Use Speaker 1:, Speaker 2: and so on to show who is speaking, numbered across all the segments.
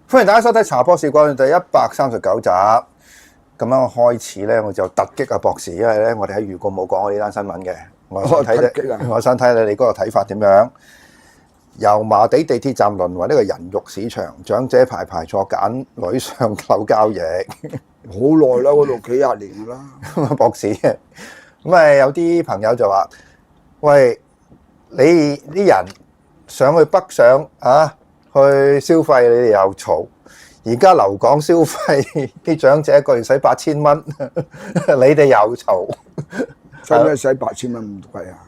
Speaker 1: 歡迎大家收睇《茶博士講》第139集。咁樣開始咧，我就突擊阿博士，因為咧我哋喺預告冇講過呢單新聞嘅。我想睇你嗰個睇法點樣？油麻地地鐵站淪為呢個人肉市場，長者排排坐揀女上樓交易，
Speaker 2: 好耐啦，嗰度幾廿年噶啦。
Speaker 1: 博士，咁啊有啲朋友就話：喂，你啲人上去北上啊，去消費，你哋又嘈。而家留港消費，啲長者一個月使8000蚊，你哋又嘈。
Speaker 2: 使咩使8000蚊咁貴啊？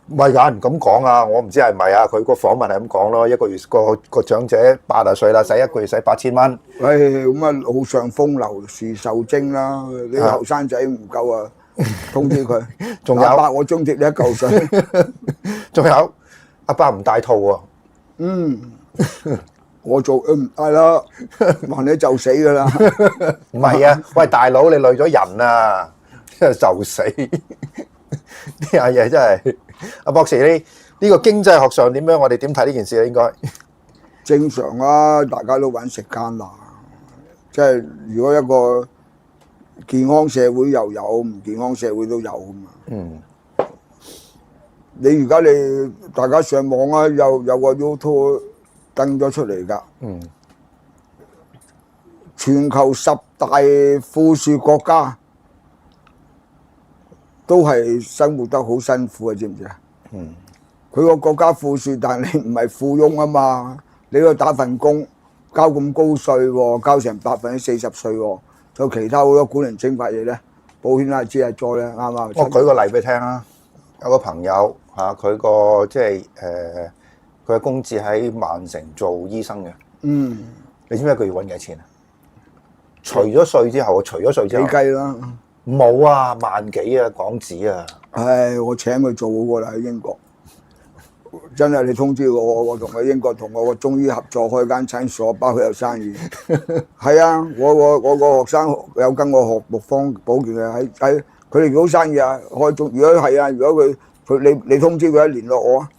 Speaker 1: 唔係有人咁講啊，我唔知係咪啊。佢個訪問係咁講咯，一個月個長者80歲啦，使一個月使8000蚊。
Speaker 2: 唉，咁啊路上風流事受精啦，啲後生仔唔夠啊，通知佢。
Speaker 1: 仲有
Speaker 2: 阿伯，我津貼你1嚿水。
Speaker 1: 仲有阿伯唔帶套喎。
Speaker 2: 我做唔係啦，還你就死噶啦。
Speaker 1: 唔係啊，喂大佬，你累咗人啊，真係就死。呢下嘢真係，阿博士呢個經濟學上點樣？我哋點睇呢件事咧？應該
Speaker 2: 正常啊，大家都揾食艱難。即係如果一個健康社會又有，唔健康社會都有噶嘛。你而家大家上網啊，有個 YouTube 登咗出嚟㗎。全球10大富庶國家都係生活得好辛苦啊，知唔知啊？佢個國家富庶，但你唔係富翁啊嘛，你去打份工，交咁高稅喎，交成40%稅喎，仲有其他好多古靈精怪嘢咧，保險啊、資啊、災咧，啱唔啱？
Speaker 1: 我舉個例俾你聽啦，有個朋友嚇，佢個即係佢嘅公司喺曼城做醫生嘅。你知唔知佢要揾幾錢啊？除咗稅之後，
Speaker 2: 幾計啦？
Speaker 1: 冇啊，萬幾啊港紙啊！
Speaker 2: 唉，我請佢做好過啦喺英國，真係你通知我同佢英國同我個中醫合作開間診所，包佢有生意。係啊，我個學生有跟我學六方保健嘅，喺佢哋好生意啊，開中。如果係啊，如果佢你通知佢聯絡我啊。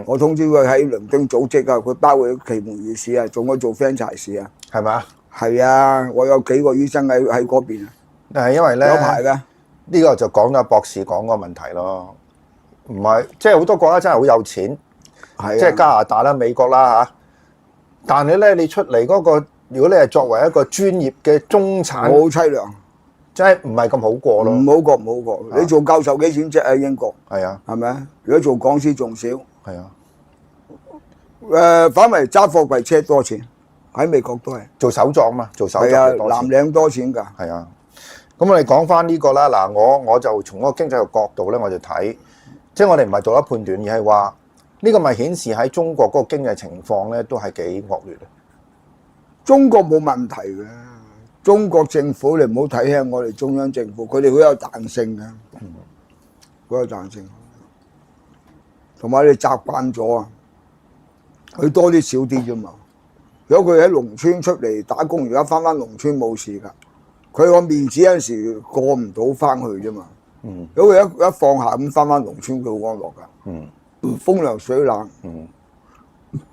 Speaker 2: 我通知佢喺倫敦組織啊，佢包佢奇門異事啊，仲可以做 franchise 啊，
Speaker 1: 係咪？
Speaker 2: 係啊，我有幾個醫生喺嗰邊啊。
Speaker 1: 係因為咧，
Speaker 2: 有排㗎。呢
Speaker 1: 個就講咗博士講個問題咯。唔係，即係好多國家真係好有錢，即係加拿大啦、美國啦嚇。但係咧，你出嚟嗰個，如果你係作為一個專業嘅中產，
Speaker 2: 好凄涼，
Speaker 1: 真係唔係咁好過咯。
Speaker 2: 唔好過。你做教授幾錢啫？喺英國
Speaker 1: 係啊，
Speaker 2: 係咪啊？如果做講師仲少。
Speaker 1: 係啊。
Speaker 2: 反為揸貨櫃車多錢，喺美國都係
Speaker 1: 做手作嘛，做手作
Speaker 2: 係啊，
Speaker 1: 多錢。
Speaker 2: 藍領多錢㗎。
Speaker 1: 係啊。咁我哋講翻呢個啦，嗱，我就從嗰個經濟嘅角度咧，我就睇，即係我哋唔係做得判斷，而係話呢個咪顯示喺中國嗰個經濟情況咧，都係幾惡劣啊。
Speaker 2: 中國冇問題嘅，中國政府你唔好睇輕我哋中央政府，佢哋好有彈性嘅，好有彈性，同埋你習慣咗啊，佢多啲少啲啫嘛。如果佢喺農村出嚟打工，而家翻農村冇事㗎。佢個面子有陣時過唔到翻去啫嘛。如果佢一放下咁翻農村，佢好安樂㗎。風涼水冷，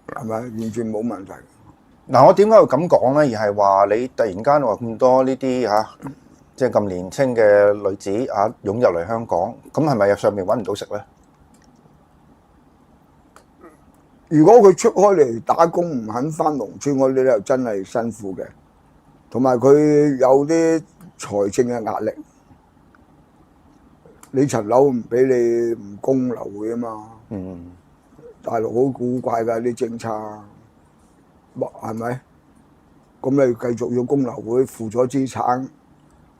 Speaker 2: 係咪完全冇問題？
Speaker 1: 嗱，我點解會咁講咧？而係話你突然間話咁多呢啲嚇，即係咁年青嘅女子嚇湧入嚟香港，咁係咪上面揾唔到食咧？
Speaker 2: 如果佢出開嚟打工唔肯翻農村嗰啲咧，真係辛苦嘅。同埋佢有啲財政嘅壓力，你層樓唔俾你唔供樓會啊嘛。大陸好古怪㗎啲政策，係咪？咁你繼續要供樓會，負咗資產，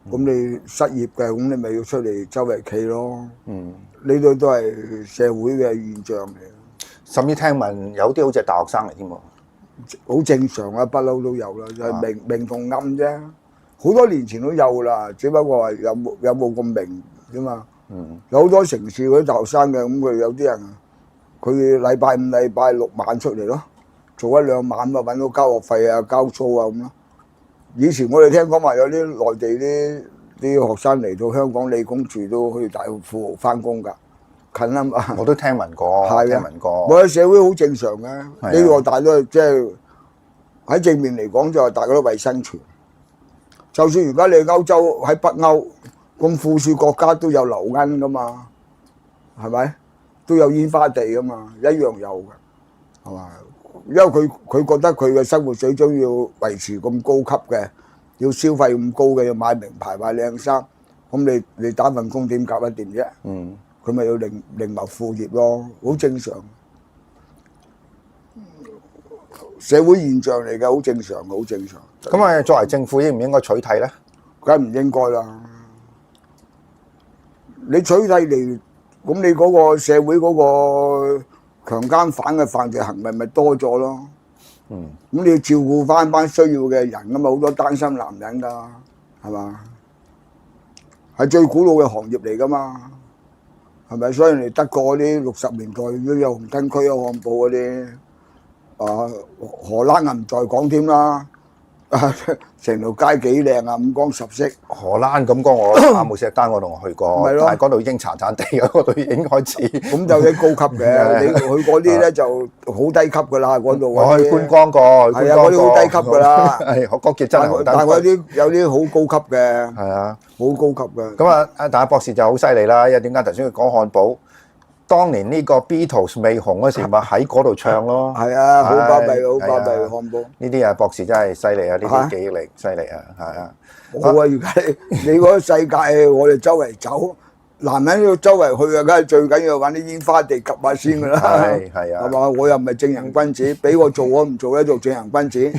Speaker 2: 咁你失業嘅，咁你咪要出嚟周圍企咯。呢啲都係社會嘅現象嚟。
Speaker 1: 甚至聽聞有啲好似係大學生嚟添喎。
Speaker 2: 好正常啊，不嬲都有啦，就係明同暗啫。好多年前都有啦，只不過係有冇咁明啫嘛。有好多城市嗰啲大學生嘅，咁佢有啲人佢禮拜五、禮拜六晚出嚟咯，做1-2晚啊，揾到交學費啊、交租啊咁咯。以前我哋聽講話有啲內地啲學生嚟到香港理工住都去大富豪翻工㗎。近啊嘛，
Speaker 1: 我都聽聞過，聽聞過。
Speaker 2: 我喺社會好正常嘅，呢個大都係即係喺正面嚟講就係大家都為生存。就算而家你歐洲喺北歐咁富庶國家都有流鶯噶嘛，係咪？都有煙花地噶嘛，一樣有嘅，係嘛？因為佢覺得佢嘅生活水準要維持咁高級嘅，要消費咁高嘅，要買名牌買靚衫，咁你打份工點夾得掂啫？佢咪要另謀副業咯，好正常。社會現象嚟嘅，好正常，好正常。
Speaker 1: 咁啊，作為政府應唔應該取締咧？
Speaker 2: 梗係唔應該啦！你取締嚟，咁你嗰個社會嗰個強姦犯嘅犯罪行為咪多咗咯？咁你要照顧翻班需要嘅人㗎嘛，好多單身男人㗎，係嘛？係最古老嘅行業嚟㗎嘛，係咪？所以你德國嗰啲60年代都有紅燈區啊、漢堡嗰啲。荷蘭唔再講添啦，成條街幾靚啊，五光十色。
Speaker 1: 荷蘭咁講，我阿姆斯特丹我同我去過，但係嗰度已經殘殘地嘅，嗰度已經開始。
Speaker 2: 咁就啲高級嘅，你去嗰啲咧就好低級噶啦，嗰度。
Speaker 1: 我去觀光過，
Speaker 2: 係啊，嗰啲好低級噶啦。
Speaker 1: 係，嗰傑真係。
Speaker 2: 但係嗰啲有啲好高級嘅。
Speaker 1: 係啊，
Speaker 2: 好高級嘅。
Speaker 1: 咁啊，但係博士就好犀利啦，因為點解頭先佢講漢堡？當年呢個 Beatles 未紅嗰時，咪喺嗰度唱咯。
Speaker 2: 係啊，好巴閉，好巴閉漢堡。
Speaker 1: 呢啲啊，博士真係犀利啊！呢啲記憶力犀利啊，係啊。
Speaker 2: 好啊！而家你嗰個世界，我哋周圍走，男人要周圍去啊，梗係最緊要揾啲煙花地 𥄫 下先㗎啦。
Speaker 1: 係啊。
Speaker 2: 係嘛？我又唔係正人君子，俾我做我唔做咧，做正人君子，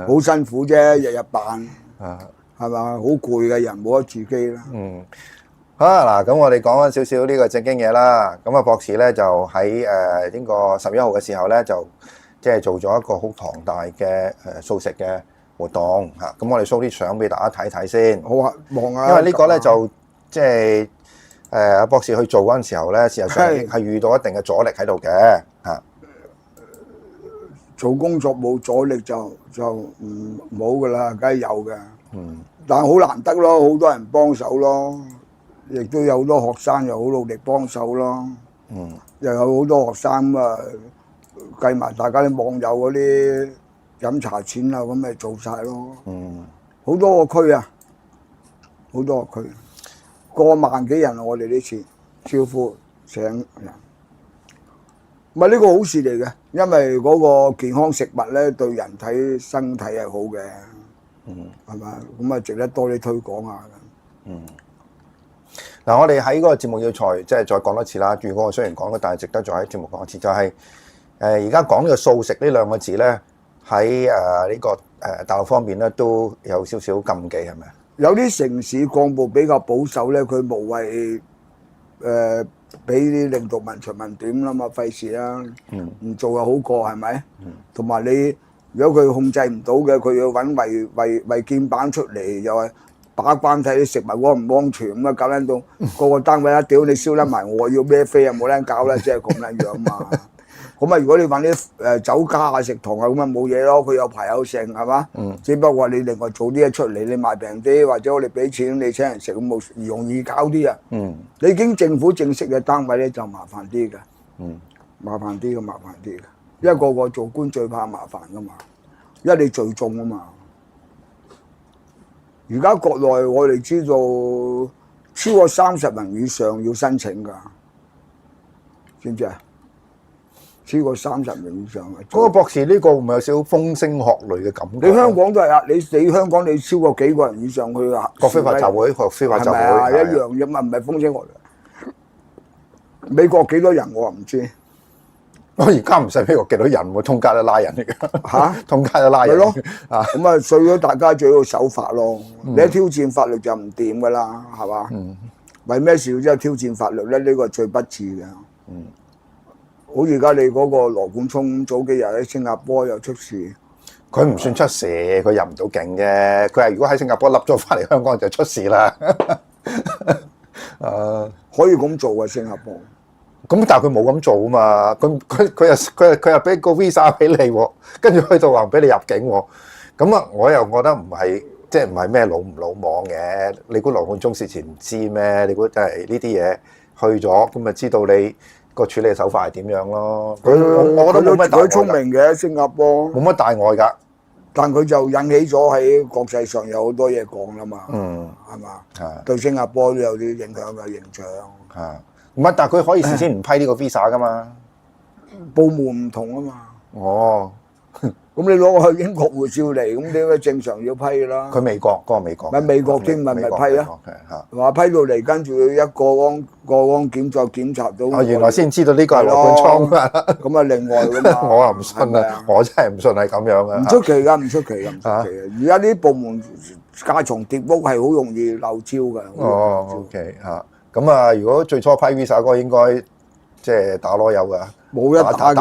Speaker 2: 好辛苦啫，日日扮。係嘛？好攰嘅人冇得自己啦。
Speaker 1: 好啦，嗱，咁我哋講翻少少呢個正經嘢啦。咁啊，博士咧就喺呢個11號嘅時候咧，就即係做咗一個好龐大嘅素食嘅活動嚇。咁我哋 show 啲相俾大家睇睇先。
Speaker 2: 好啊，望下。
Speaker 1: 因為呢個咧就即係阿博士去做嗰陣時候咧，事實上係遇到一定嘅阻力喺度嘅嚇。
Speaker 2: 做工作冇阻力就唔冇噶啦，梗係有嘅。但係好難得咯，好多人幫手咯。亦都有好多學生又好努力幫手咯，又有好多學生啊，計埋大家啲網友嗰啲飲茶錢啊，咁咪做晒咯。好多個區啊，好多個區，過萬幾人啊！我哋呢次招呼請人，咪呢個好事嚟嘅，因為嗰個健康食物咧對人體身體係好嘅，係嘛？咁啊值得多啲推廣下嘅。
Speaker 1: 嗱，我哋喺嗰個節目要即係再講多次啦。如果我雖然講咗，但係值得再喺節目講一次，就係而家講呢個素食呢兩個字咧，喺呢個大陸方面咧都有少少禁忌，係咪啊？
Speaker 2: 有啲城市幹部比較保守咧，佢無謂俾啲領導問長問短啦嘛，費事啦，唔做又好過係咪？同埋你如果佢控制唔到嘅，佢要揾違建板出嚟，又係。把關睇啲食物安唔安全咁啊，搞撚到個個單位一屌你燒得埋，我要孭飛啊，冇撚搞啦，即係咁撚樣嘛。咁啊，如果你揾啲酒家啊、食堂啊咁啊冇嘢咯，佢有排有剩係嘛？只不過你另外做啲嘢出嚟，你賣平啲，或者我哋俾錢你請人食咁冇容易搞啲啊。你已經政府正式嘅單位咧就麻煩啲嘅，麻煩啲嘅，因為個個做官最怕麻煩噶嘛，因為你聚眾啊嘛。而家國內我哋知道超過30人以上要申請㗎，知唔知啊？超過30人以上啊！
Speaker 1: 嗰個博士呢個會唔會有少少風聲鶴唳嘅感覺？
Speaker 2: 你香港都係啊！你香港你超過幾個人以上去啊？
Speaker 1: 國非法集會，國非法集會
Speaker 2: 係咪啊？一樣啫嘛，唔係風聲鶴唳。美國幾多人我唔知。
Speaker 1: 我而家唔使美國幾多人喎，通街都拉人嚟㗎嚇，通街都拉人
Speaker 2: 咯。咁啊，所以大家最要守法咯。你一挑戰法律就唔掂㗎啦，係嘛？為咩事要即係挑戰法律咧？呢個係最不智嘅。好似而家你嗰個羅冠聰早幾日喺新加坡又出事，
Speaker 1: 佢唔算出事，佢入唔到境啫。佢係如果喺新加坡笠咗翻嚟香港就出事啦。
Speaker 2: 可以咁做啊，新加坡。
Speaker 1: 咁但係佢冇咁做啊嘛，佢又俾個 visa 俾你喎，跟住去到話唔俾你入境喎，咁啊我又覺得唔係即係唔係咩魯唔魯莽嘅，你估羅冠聰事前唔知咩？你估真係呢啲嘢去咗咁咪知道你個處理手法係點樣咯？我覺得冇乜大礙㗎。
Speaker 2: 佢聰明嘅新加坡，
Speaker 1: 冇乜大礙㗎。
Speaker 2: 但佢就引起咗喺國際上有好多嘢講啦嘛，係嘛？對新加坡都有啲影響嘅形象。
Speaker 1: 唔係，但係佢可以事先唔批呢個 visa 噶嘛？
Speaker 2: 部門唔同啊嘛。
Speaker 1: 哦，
Speaker 2: 咁你攞去英國護照嚟，咁點解正常要批啦？
Speaker 1: 佢美國嗰個美國，
Speaker 2: 咪美國添，咪批啊？話批到嚟，跟住一過安檢再檢查到。
Speaker 1: 原來先知道呢個係羅冠聰啊！
Speaker 2: 咁啊，另外噶嘛。
Speaker 1: 我又唔信啊！我真係唔信係咁樣嘅。
Speaker 2: 唔出奇㗎，唔出奇㗎，唔出奇嘅。而家啲部門架床疊屋係好容易漏招㗎。
Speaker 1: 哦，OK 嚇。咁啊，如果最初批 visa 嗰個應該即係打攞有㗎。
Speaker 2: 冇一打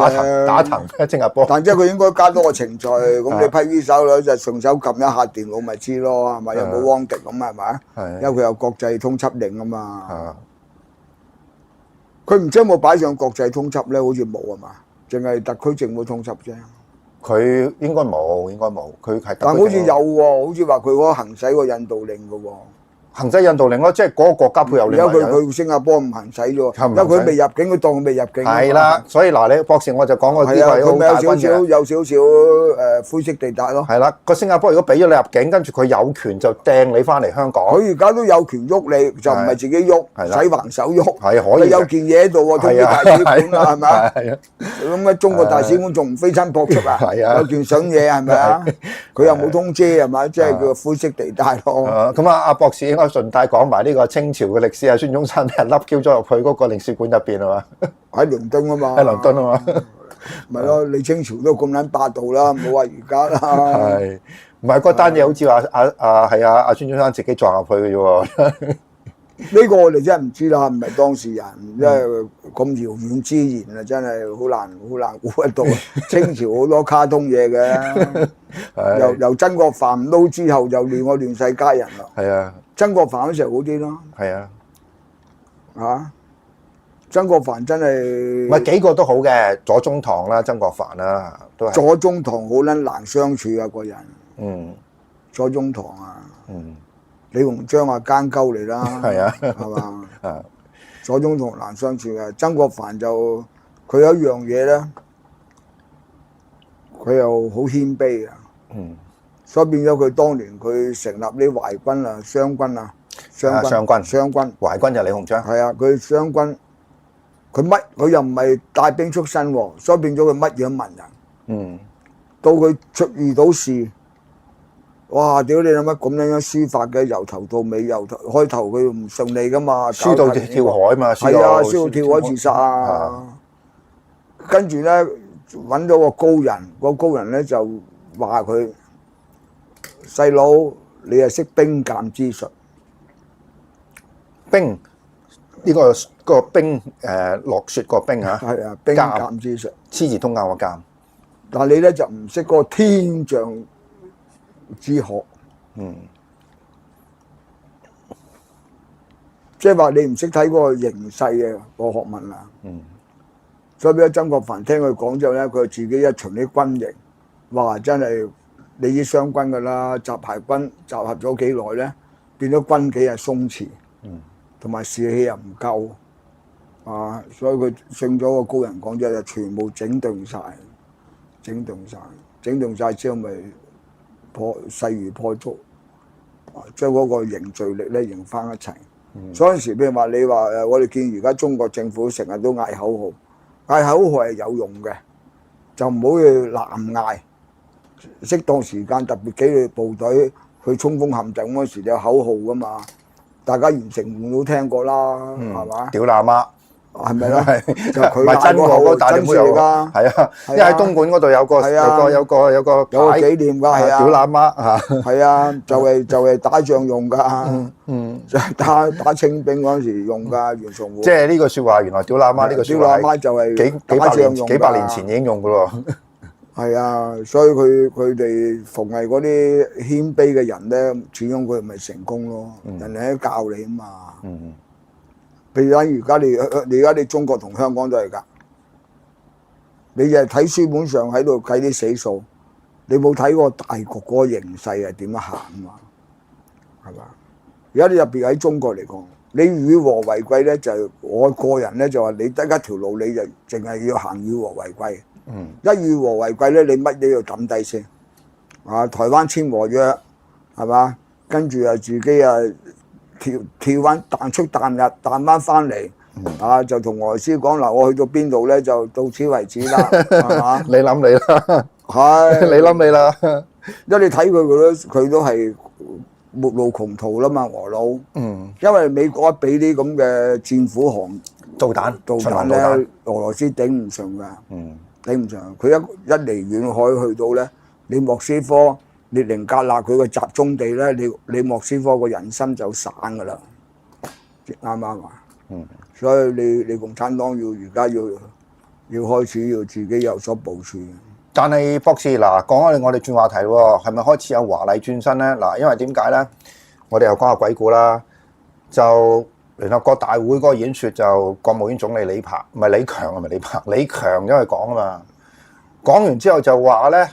Speaker 1: 騰新加坡。
Speaker 2: 但即係佢應該加多個程序，咁你批 visa 咧就順手撳一下電腦咪知咯，係咪？有冇汪迪咁係咪？因為佢有國際通緝令啊嘛。佢唔知有冇擺上國際通緝咧？好似冇啊嘛，淨係特區政府通緝啫。
Speaker 1: 佢應該冇，佢係。
Speaker 2: 但好似有喎，好似話佢嗰行使個引渡令嘅喎。
Speaker 1: 行使引渡令咯，即係嗰個國家配合令。
Speaker 2: 而家佢去新加坡唔行使咗，因為佢未入境，佢當佢未入境。
Speaker 1: 係啦，所以嗱，你博士我就講過呢個係好大分嘅。
Speaker 2: 有少少灰色地帶咯。
Speaker 1: 係啦，個新加坡如果俾咗你入境，跟住佢有權就掟你翻嚟香港。
Speaker 2: 佢而家都有權喐你，就唔係自己喐，使橫手喐。
Speaker 1: 係可以。
Speaker 2: 有件嘢喺度喎，中國大使館啊，係咪啊？
Speaker 1: 係啊。
Speaker 2: 咁啊，中國大使館仲唔飛親撲出啊？
Speaker 1: 係啊。
Speaker 2: 有件相嘢係咪啊？佢又冇通遮係咪？即係叫灰色地帶咯。
Speaker 1: 咁啊，阿博士應該順帶講埋呢個清朝嘅歷史啊，孫中山俾人笠 Q 咗入去嗰個領事館入邊係嘛？
Speaker 2: 喺倫敦啊嘛。
Speaker 1: 喺倫敦啊嘛。
Speaker 2: 咪咯，你清朝都咁撚霸道啦，唔好話而家啦。
Speaker 1: 係，唔係嗰單嘢好似話係阿孫中山自己撞入去嘅啫喎。
Speaker 2: 呢個我哋真係唔知啦，唔係當事人，因為咁遙遠之言啊，真係好難估得到。清朝好多卡通嘢嘅，由曾國藩撈之後就亂我亂世佳人啦。
Speaker 1: 係啊，
Speaker 2: 曾國藩嗰時候好啲咯。
Speaker 1: 係啊，
Speaker 2: 嚇，曾國藩真係
Speaker 1: 唔係幾個都好嘅，左宗棠啦、曾國藩啦，都係。
Speaker 2: 左宗棠好撚難相處啊，個人。左宗棠啊。李鴻章啊，奸鳩嚟啦，
Speaker 1: 係啊，
Speaker 2: 係嘛？左宗棠難相處嘅，曾國藩就佢有一樣嘢咧，佢又好謙卑啊，所以變咗佢當年佢成立啲淮軍啊、湘軍啊、湘軍，
Speaker 1: 淮軍就李鴻章，
Speaker 2: 係啊，佢湘軍，佢又唔係帶兵出身喎，所以變咗佢乜嘢都問人，到佢遇到事。哇！屌你諗乜咁樣書法嘅，由頭到尾，開頭佢唔順利噶嘛，
Speaker 1: 輸到跳海嘛，
Speaker 2: 係啊，輸到跳海自殺啊！跟住咧揾到個高人，個高人咧就話佢細佬，你係識兵鑑之術。
Speaker 1: 兵呢個兵落雪個兵嚇，
Speaker 2: 係啊，兵鑑之術，
Speaker 1: 黐字通鑑個鑑。
Speaker 2: 但係你咧就唔識嗰個天象之學，即係話你唔識睇嗰個形勢嘅個學問啊，所以俾曾國藩聽佢講之後咧，佢自己一巡啲軍營，哇！真係你啲湘軍噶啦，雜牌軍集合咗幾耐咧，變咗軍紀係鬆弛，同埋士氣又唔夠，啊！所以佢勝咗個高人講之後，就全部整頓晒之後咪。勢如破竹，將嗰個凝聚力咧凝翻一齊。嗰陣時譬如話你話我哋見而家中國政府成日都嗌口號，嗌口號係有用嘅，就唔好去濫嗌。適當時間特別紀律部隊去衝鋒陷陣嗰時有口號噶嘛，大家完成門都聽過啦，係嘛？
Speaker 1: 屌喇媽！
Speaker 2: 係咪咧？就佢
Speaker 1: 係真個大
Speaker 2: 真事嚟㗎，
Speaker 1: 係啊！因為喺東莞嗰度有個
Speaker 2: 紀念㗎，係啊！
Speaker 1: 屌喇媽嚇，
Speaker 2: 係啊！就係打仗用㗎，就係打清兵嗰陣時用㗎，袁崇煥。
Speaker 1: 即係呢個説話，原來屌喇媽呢個説話，
Speaker 2: 屌喇媽就係
Speaker 1: 幾百年前已經用㗎咯。
Speaker 2: 係啊，所以佢哋逢係嗰啲謙卑嘅人咧，始終佢咪成功咯。人哋喺教你啊嘛。譬如而家你中國同香港都係㗎，你就係睇書本上喺度計啲死數，你冇睇過大局嗰個形勢係點樣行啊嘛，係嘛？而家你入邊喺中國嚟講，你與和為貴咧，就我個人咧就話你得一條路，你就淨係要行與和為貴。一與和為貴咧，你乜嘢要抌低先？啊，台灣簽和約係嘛？跟住啊自己啊跳翻彈出彈入彈翻嚟，啊就同俄羅斯講嗱，我去到邊度咧就到此為止啦，係嘛？
Speaker 1: 你諗你啦，
Speaker 2: 係
Speaker 1: 你諗你啦。
Speaker 2: 因為你睇佢都係末路窮途啦嘛，俄佬。
Speaker 1: 嗯，
Speaker 2: 因為美國俾啲咁嘅戰斧航
Speaker 1: 導彈
Speaker 2: 導彈咧，俄羅斯頂唔順㗎。
Speaker 1: 嗯，
Speaker 2: 頂唔順。佢一離遠海去到咧，你莫斯科、列寧格勒佢個集中地咧，你莫斯科個人心就散㗎啦。啱唔啱啊？
Speaker 1: 嗯。
Speaker 2: 所以你共產黨而家要開始要自己有所部署。
Speaker 1: 但係博士嗱，講開我哋轉話題喎，係咪開始有華麗轉身咧？嗱，因為點解咧？我哋又講下鬼故啦。就聯合國大會嗰個演説，就國務院總理李強，唔係李強，係咪李強？李強因為講啊嘛，講完之後就話咧，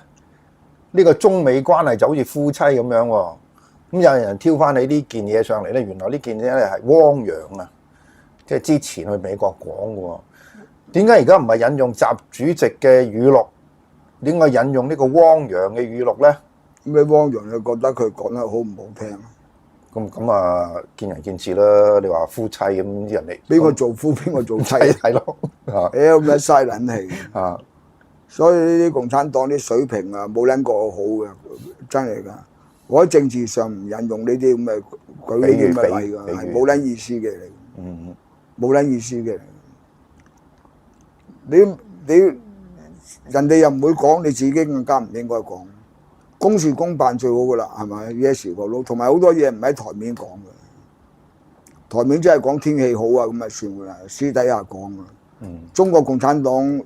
Speaker 1: 呢個中美關係就好似夫妻咁樣喎。咁有人挑翻你呢件嘢上嚟咧，原來呢件嘢咧係汪洋啊，即係之前去美國講嘅喎。點解而家唔係引用習主席嘅語錄？點解引用呢個汪洋嘅語錄咧？
Speaker 2: 咩汪洋你覺得佢講得好唔好聽啊？
Speaker 1: 咁啊，見仁見智啦。你話夫妻咁啲人嚟，
Speaker 2: 邊個做夫邊個做妻
Speaker 1: 係咯？啊，
Speaker 2: 屌咩嘥撚氣
Speaker 1: 啊！
Speaker 2: 所以呢啲共產黨啲水平啊，冇撚個好嘅，真係㗎。我喺政治上唔引用呢啲咁嘅舉呢啲咁嘅例㗎，係冇撚意思嘅嚟。
Speaker 1: 嗯，
Speaker 2: 冇撚意思嘅。你人哋又唔會講，你自己更加唔應該講。公事公辦最好噶啦，係咪？Yes 個佬，同埋好多嘢唔喺台面講嘅。台面真係講天氣好啊，咁咪算噶啦。私底下講啊。中國共產黨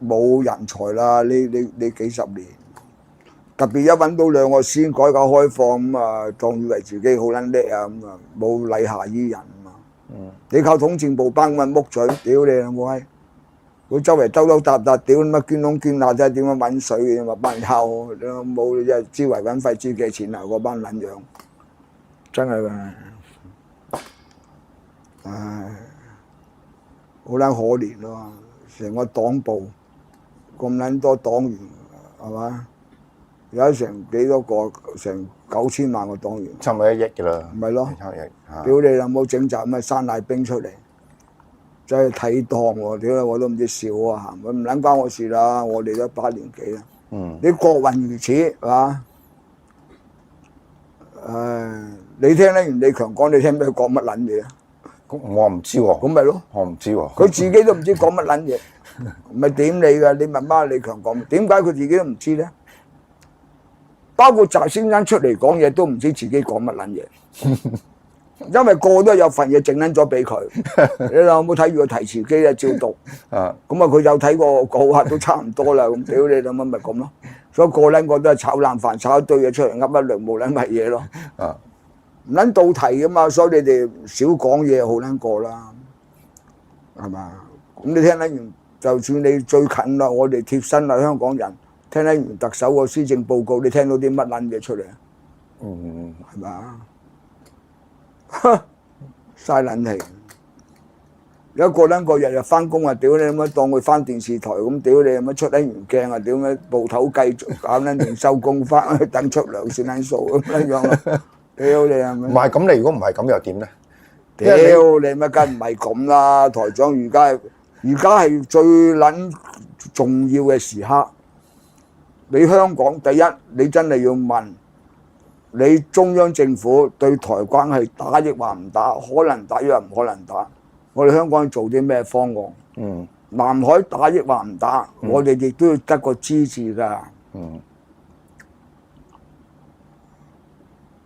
Speaker 2: 冇人才啦，呢幾十年，特別一揾到兩個先改革開放咁啊，當以為自己好撚叻啊咁啊，冇禮下於人啊嘛。你靠統戰部班咁樣木嘴，屌你老母閪！佢周圍兜兜搭搭，屌乜捐窿捐罅，真係點樣揾水嘅嘛？班人敲冇即係知維揾費知幾錢啊！嗰班撚樣真係㗎，唉，好撚可憐咯！成個黨部咁撚多黨員係嘛？有成幾多個？成9000萬個黨員，
Speaker 1: 差唔多1億㗎啦。
Speaker 2: 咪咯，
Speaker 1: 差唔多1億。
Speaker 2: 屌你有冇整集咁嘅山大兵出嚟？真係睇檔喎！屌你我都唔知笑啊！唔撚關我事啦，我哋都8年幾啦。你國運如此係嘛？唉，你聽得完李強講，你聽唔聽佢講乜撚嘢啊？
Speaker 1: 我唔知喎。
Speaker 2: 咁咪咯，
Speaker 1: 我唔知喎。
Speaker 2: 佢自己都唔知講乜撚嘢，唔係點你㗎？你問翻李強講，點解佢自己都唔知咧？包括習先生出嚟講嘢都唔知自己講乜撚嘢。因為個個都有份嘢整撚咗俾佢，你有冇睇住個提詞機啊？照讀，咁啊佢有睇過個客都差唔多啦，咁屌你諗乜咪咁咯？所以個撚個都係炒冷飯，炒一堆嘢出嚟噏一兩冇撚乜嘢咯，唔撚到題噶嘛，所以你哋少講嘢好撚過啦，係嘛？咁你聽得完，就算你最近啦，我哋貼身啦，香港人聽得完特首個施政報告，你聽到啲乜撚嘢出嚟啊？係嘛？嘥撚氣！有一個撚個日日翻工啊，屌你咁樣當佢翻電視台咁，屌你咁樣出撚完鏡啊，屌你部頭繼續搞撚完收工翻去等出糧算撚數咁樣樣咯，屌你係咪？
Speaker 1: 唔係咁，你如果唔係咁又點咧？
Speaker 2: 屌你乜梗唔係咁啦，台長而家係最撚重要嘅時刻。你香港第一，你真係要問。你中央政府對台關係打抑或唔打？可能打抑或唔可能打？我哋香港要做啲咩方案？南海打抑或唔打？我哋亦都要得個支持㗎。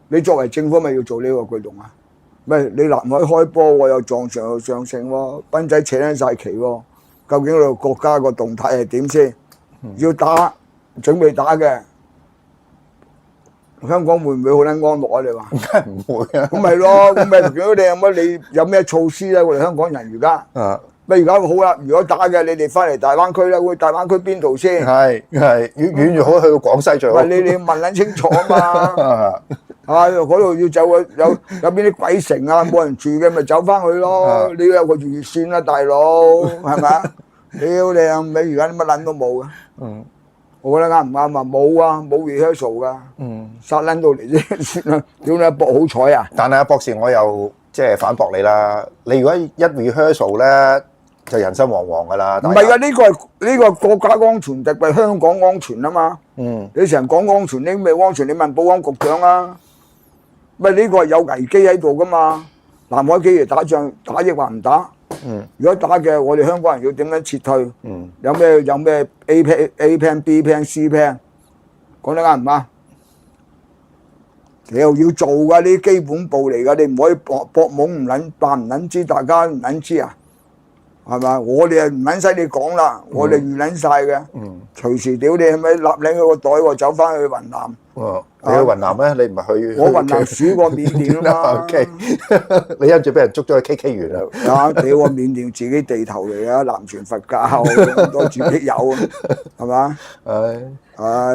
Speaker 2: 你作為政府咪要做呢個舉動啊？咪你南海開波喎，又撞上又上升喎，賓仔扯緊晒旗喎。究竟我哋國家個動態係點先？要打，準備打嘅。香港會唔會好撚安樂啊？你話？
Speaker 1: 梗係唔會啊！
Speaker 2: 咁咪咯，咁咪如果你有乜你有咩措施咧？我哋香港人而家，咪而家好啦。如果打嘅，你哋翻嚟大灣區咧，會大灣區邊度先？
Speaker 1: 係越遠越好，去到廣西最好。
Speaker 2: 喂，你問撚清楚啊嘛！嗰度要走有邊啲鬼城啊，冇人住嘅，咪走翻去咯。你要有個預算啦，大佬，係咪啊？屌你啊！咪而家乜撚都冇嘅。我覺得啱唔啱啊？冇啊，冇 rehearsal 噶，殺撚到嚟啫，算啦，屌你博好彩啊！
Speaker 1: 但係阿博士，我又即係反駁你啦。你如果一 rehearsal 咧，就人心惶惶噶啦。
Speaker 2: 唔係噶，呢個國家安全特別香港安全啊嘛。你成日講安全，你咩安全？你問保安局長啊。咪呢個係有危機喺度噶嘛？南海幾時打仗，打抑或唔打？如果打嘅，我哋香港人要點樣撤退？有咩 A plan、B plan、C plan？講得啱唔啱？你又要做噶，呢啲基本步嚟噶，你唔可以搏懵唔撚扮唔撚知，大家唔撚知啊？係嘛？我哋係唔撚使你講啦，我哋預撚晒嘅，隨時屌你係咪立領佢個袋喎，走翻去雲南。
Speaker 1: 你去雲南咩？你唔係去？
Speaker 2: 我雲南鼠過緬甸啊嘛。
Speaker 1: OK， 你因住俾人捉咗去 KK 園啦。
Speaker 2: 啊！屌我緬甸自己地頭嚟啊，南傳佛教咁多自己有，係嘛？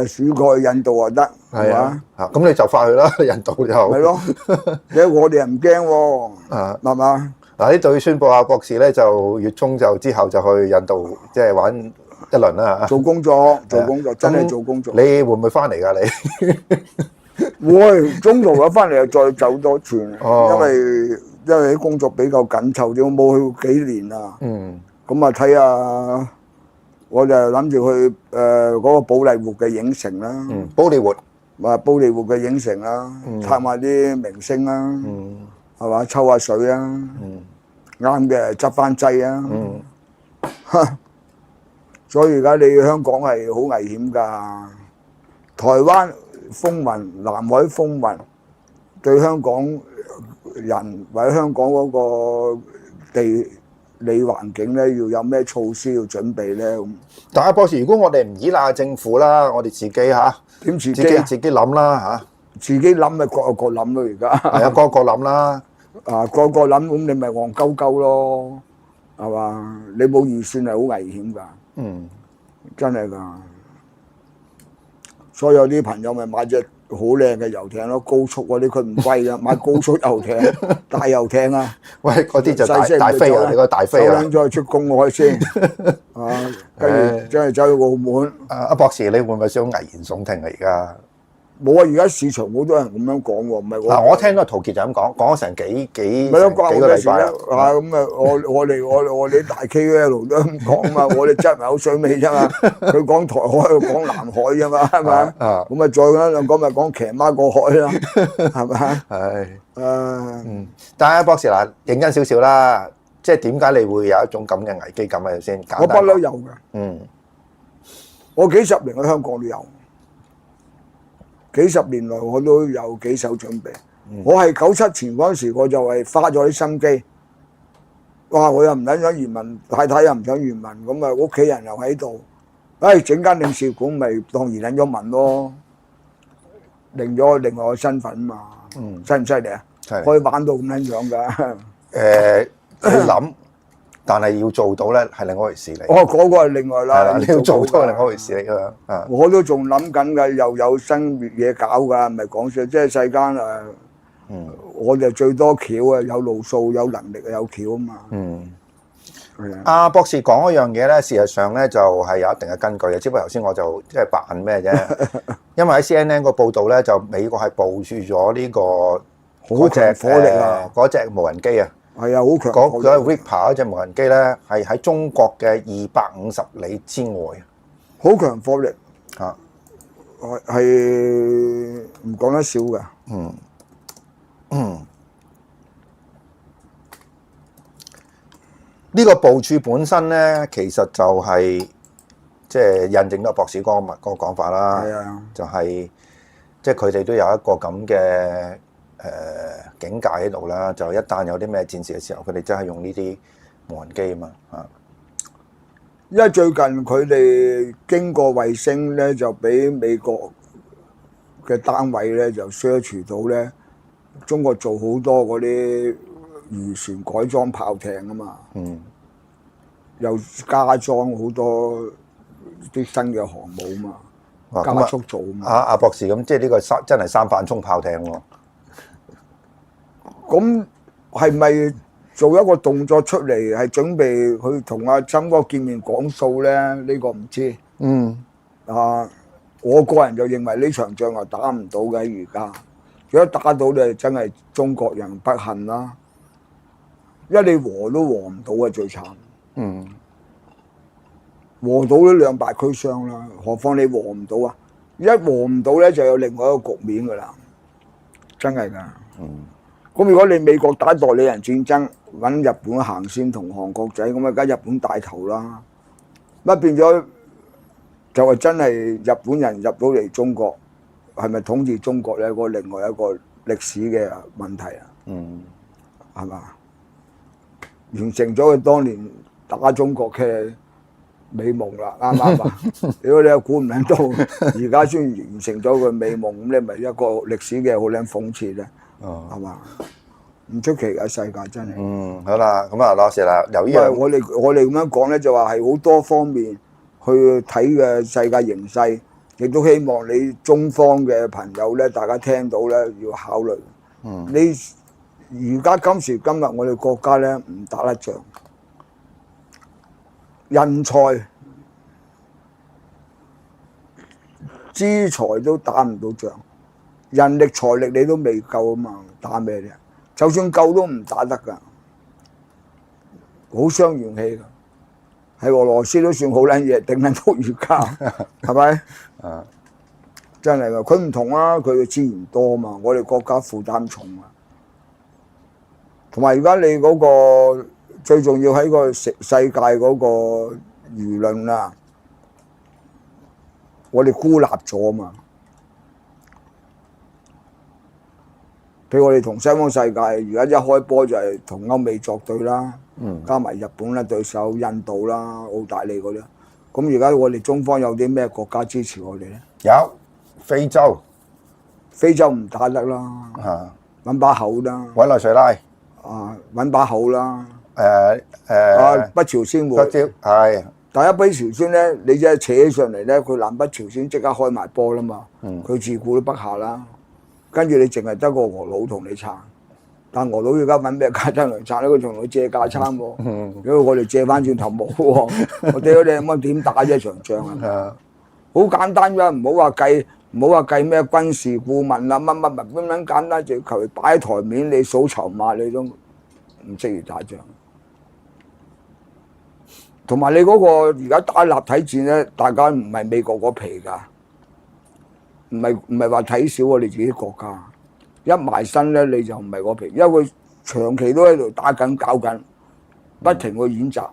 Speaker 2: 鼠過去印度就得，係嘛？
Speaker 1: 咁你就快去啦，印度就
Speaker 2: 係咯。你我哋又唔驚喎，係嘛？
Speaker 1: 嗱，呢度要宣佈阿博士咧，就月中就之後就去印度，即係玩一輪啦。
Speaker 2: 做工作，真係做工作。
Speaker 1: 你會唔會翻嚟㗎？你
Speaker 2: 會中途一翻嚟又再走多轉，因為啲工作比較緊湊啲，我冇去幾年啦。咁啊睇下，我就諗住去嗰個寶麗活嘅影城啦。
Speaker 1: 寶利活
Speaker 2: 寶利活嘅影城啦，探下啲明星啦，係嘛？抽下水啊！啱嘅執翻劑啊！所以而家你香港係好危險㗎，台灣風雲、南海風雲，對香港人或者香港嗰個地理環境咧，要有咩措施要準備咧？咁，
Speaker 1: 但係博士，如果我哋唔依賴政府啦，我哋自己嚇
Speaker 2: 點自己啊？
Speaker 1: 自己諗啦嚇，
Speaker 2: 自己諗咪各有各諗咯，而家
Speaker 1: 係啊，個個諗啦。
Speaker 2: 個個諗咁，你咪戇鳩鳩咯，係嘛？你冇預算係好危險㗎，真係㗎。所以有啲朋友咪買隻好靚嘅遊艇咯，高速嗰啲佢唔貴㗎，買高速遊艇、大遊艇啊。
Speaker 1: 喂，嗰啲就大飛啊！你個大飛啊！
Speaker 2: 再出公海先跟住真係走去澳門。
Speaker 1: 阿博士，你會唔會想危言聳聽啊？而家？
Speaker 2: 冇啊！而家市場好多人咁樣講喎，唔係
Speaker 1: 嗱，我聽到陶傑就咁講咗成幾個禮拜啦。
Speaker 2: 咁啊，我哋大 KOL 都咁講嘛，我哋真係好水尾啫嘛。佢講台海，講南海啫嘛，係咪？咁啊，再一兩講咪講騎馬過海啦，係咪？係。
Speaker 1: 但係博士嗱，認真少少啦，即係點解你會有一種咁嘅危機感喺度先？
Speaker 2: 我不嬲有㗎。我幾十年喺香港都有。幾十年來我都有幾手準備。我係97前嗰陣時，我就係花咗啲心機。哇！我又唔想移民，太太又唔想移民，咁啊屋企人又喺度。整間領事館咪當移民咗民咯，領咗另外個身份嘛。犀唔犀利啊？可以玩到咁樣樣㗎。
Speaker 1: 你諗，但係要做到咧係另外一回事嚟。
Speaker 2: 嗰個係另外啦。
Speaker 1: 係啦，你要做到係另外一回事嚟㗎。
Speaker 2: 我都仲諗緊㗎，又有新嘢搞㗎，唔係講笑。即係世間我哋最多橋啊，有路數、有能力、有橋啊嘛。
Speaker 1: 阿博士講一樣嘢咧，事實上咧就係有一定嘅根據嘅。只不過頭先我就即係扮咩啫，因為喺 CNN 個報導咧，就美國係部署咗呢個
Speaker 2: 好強火力啊，
Speaker 1: 嗰隻無人機啊。
Speaker 2: 係啊，好強！
Speaker 1: 嗰個 Reaper 嗰隻無人機咧，係喺中國嘅250里之外，
Speaker 2: 好強火力嚇，係唔講得少㗎。
Speaker 1: 呢個部署本身咧，其實就係即係印證咗博士嗰個講法啦。
Speaker 2: 係啊，
Speaker 1: 就係即係佢哋都有一個咁嘅境界喺度啦。就一旦有啲咩戰事嘅時候，佢哋真係用呢啲無人機啊嘛嚇。
Speaker 2: 因為最近佢哋經過衛星咧，就俾美國嘅單位咧就 search 到咧，中國做好多嗰啲漁船改裝炮艇啊嘛，又加裝好多啲新嘅航母嘛，加速做嘛。
Speaker 1: 阿博士咁，即係呢個真係三反衝炮艇喎。
Speaker 2: 咁係咪做一個動作出嚟，係準備去同阿侵哥見面講數咧？呢個唔知。我個人就認為呢場仗係打唔到嘅而家。如果打到你真係中國人不幸啦，因為你和都和唔到啊，最慘。
Speaker 1: 嗯，
Speaker 2: 和到都兩敗俱傷啦，何況你和唔到啊？一和唔到咧，就有另外一個局面噶啦，真係㗎。咁如果你美國打代理人戰爭，揾日本行先同韓國仔，咁啊梗係日本帶頭啦。乜變咗就係真係日本人入到嚟中國，係咪統治中國咧？嗰另外一個歷史嘅問題啊，係嘛？完成咗佢當年打中國嘅美夢啦，啱唔啱啊？如果你又估唔撚到，而家先完成咗佢美夢，咁你咪一個歷史嘅好撚諷刺咧，係嘛？唔出奇嘅世界真係。
Speaker 1: 好啦，咁啊，攞時啦，由於
Speaker 2: 我哋咁樣講咧，就話係好多方面去睇嘅世界形勢，亦都希望你中方嘅朋友咧，大家聽到咧要考慮。你而家今時今日我哋國家咧唔打得仗，人才、資財都打唔到仗，人力財力你都未夠啊嘛，打咩啫？就算夠都唔打得㗎，好傷元氣㗎。喺俄羅斯都算好撚嘢，頂撚到而家，係咪？真係㗎，佢唔同啊，佢嘅資源多啊嘛，我哋國家負擔重啊。同埋而家你嗰個最重要喺個世界嗰個輿論啊，我哋孤立咗啊嘛。譬如我哋同西方世界而家一開波就係同歐美作對啦，加埋日本啦對手，印度啦、澳大利嗰啲。咁而家我哋中方有啲咩國家支持我哋咧？
Speaker 1: 有非洲，
Speaker 2: 非洲唔打得啦，揾把口啦，
Speaker 1: 委內瑞拉，
Speaker 2: 揾把口啦，北朝鮮會，
Speaker 1: 係。
Speaker 2: 但一北朝鮮咧，你真係扯起上嚟咧，佢南北朝鮮即刻開埋波啦嘛，佢自顧都不下啦。跟住你淨係得個俄佬同你撐，但俄佬而家揾咩家親嚟撐咧？佢同你借架撐喎，因為我哋借翻轉頭冇喎，我屌你咁點打一場仗啊？好簡單㗎，唔好話計咩軍事顧問啦，乜咁簡單，就求其擺喺台面，你數籌碼你都唔適宜打仗。同埋你嗰個而家打立體戰咧，大家唔係美國嗰皮㗎。唔係話睇小我哋自己國家，一埋身咧你就唔係嗰皮，因為佢長期都喺度打緊搞緊，不停去演習，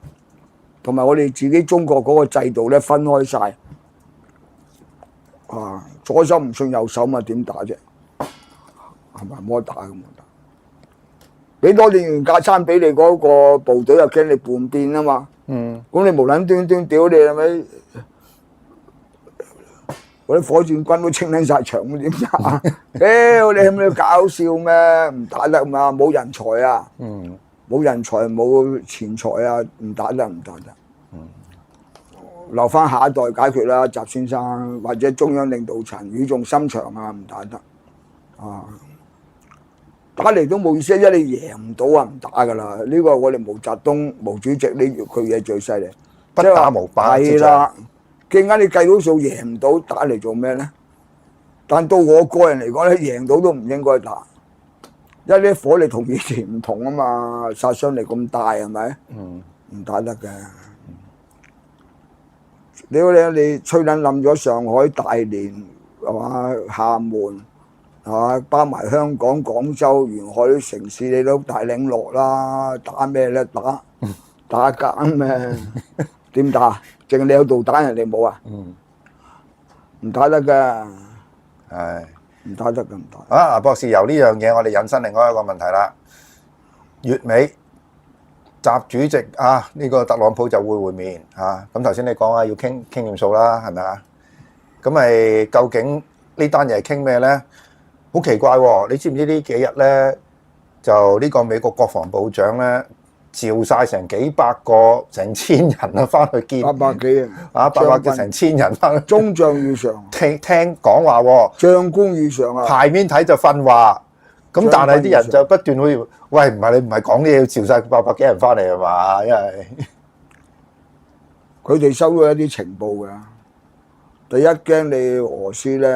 Speaker 2: 同埋我哋自己中國嗰個制度咧分開晒，左手唔信右手嘛，點打啫？係咪冇得打咁打？俾多年元架撐俾你嗰個部隊又驚你叛變啊嘛，咁你無撚端端屌你係咪？嗰啲火箭軍都清撚晒場，咁點打？你係咪搞笑咩？唔打得嘛，冇人才啊！冇人才冇錢財啊，唔打得。留翻下一代解決啦，習先生或者中央領導層語重心長啊，唔打得。打嚟都冇意思，因為你贏唔到啊，唔打噶啦。呢個我哋毛澤東毛主席呢句嘢最犀利，
Speaker 1: 不打無霸之仗。
Speaker 2: 既然你計到數贏唔到，打嚟做咩咧？但到我個人嚟講咧，贏到都唔應該打，因為啲火力同以前唔同啊嘛，殺傷力咁大係咪？唔打得嘅。你吹撚冧咗上海、大連係嘛、廈門係嘛，包埋香港、廣州沿海啲城市，你都大領落啦，打咩咧？打奸咩？點打？淨係你有導彈，人哋冇啊？唔打得㗎，唔打得㗎，唔打。
Speaker 1: 博士，由呢樣嘢我哋引申另外一個問題啦。月尾習主席呢個特朗普就會面咁頭先你講要傾掂數啦，係咪啊？咁咪究竟呢單嘢係傾咩咧？好奇怪喎！你知唔知呢幾日咧就呢個美國國防部長咧？召晒成幾百個、成千人翻去見
Speaker 2: 800幾
Speaker 1: 800幾成千人翻去，
Speaker 2: 中將以上。
Speaker 1: 聽講話喎，
Speaker 2: 將官以上啊！
Speaker 1: 牌面睇就訓話，咁但係啲人就不斷去喂，唔係你唔係講啲嘢要召晒800幾人翻嚟係嘛？因為
Speaker 2: 佢哋收咗一啲情報㗎，第一驚你俄羅斯咧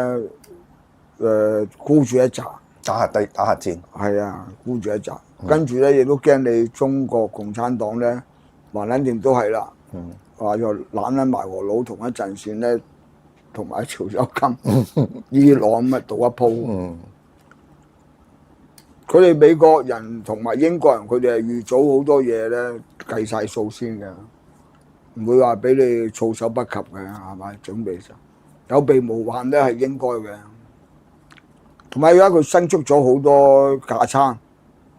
Speaker 2: 孤注一擲，
Speaker 1: 打核戰，
Speaker 2: 係啊，孤注一擲。跟住咧亦都驚你中國共產黨咧，橫撚掂都係啦，話又攬撚埋俄佬同一陣線咧，同埋朝鮮金、伊朗咁啊賭一鋪。佢哋美國人同埋英國人，佢哋係預早好多嘢咧計晒數先嘅，唔會話俾你措手不及嘅，係咪？準備上有備無患咧係應該嘅。同埋而家佢新出咗好多架撐，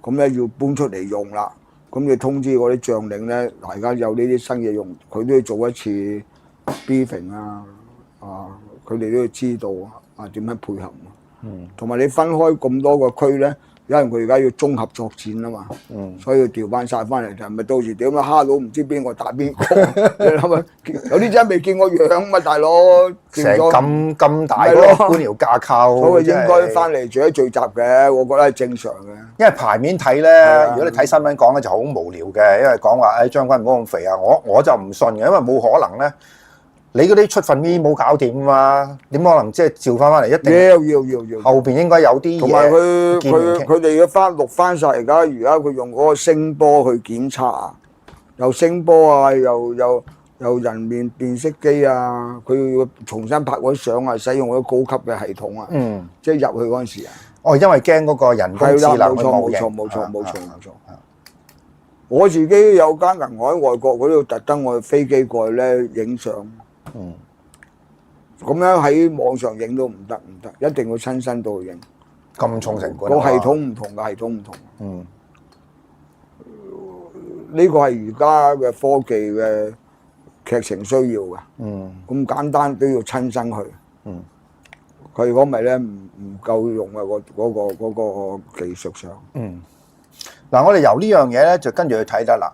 Speaker 2: 咁咧要搬出嚟用啦。咁你通知嗰啲將領咧，大家有呢啲新嘢用，佢都要做一次 briefing 啊，佢哋都要知道點樣配合。同埋你分開咁多個區咧。因為佢而家要綜合作戰啊嘛，所以要調翻晒翻嚟就咪到時點啊蝦佬唔知邊個打邊個，你諗下有啲真係未見過樣嘛，大佬
Speaker 1: 成咁大個官僚架構，
Speaker 2: 所以應該翻嚟做一聚集嘅，我覺得係正常嘅。
Speaker 1: 因為牌面睇咧，如果你睇新聞講咧就好無聊嘅，因為講話誒將軍唔好咁肥啊，我就唔信嘅，因為冇可能咧。你嗰啲出份 memo 搞掂嘛？點可能即係照翻翻嚟？一定要後邊應該有啲嘢。同埋佢哋要錄翻晒。而家佢用嗰個聲波去檢測啊，又聲波啊，又人面辨識機啊，佢要重新拍嗰啲相啊，使用嗰啲高級嘅系統啊。即係入去嗰陣時啊。哦，因為驚嗰個人工智能去模型。冇錯。我自己有間銀行喺外國嗰度，特登我飛機過去咧影相。咁樣喺網上影都唔得，一定要親身到去影。咁重成本。個系統唔同。呢個係而家嘅科技嘅劇情需要嘅。咁簡單都要親身去。佢如果唔係咧，唔夠用啊！嗰個技術上。嗱，我哋由呢樣嘢咧，就跟住去睇得啦。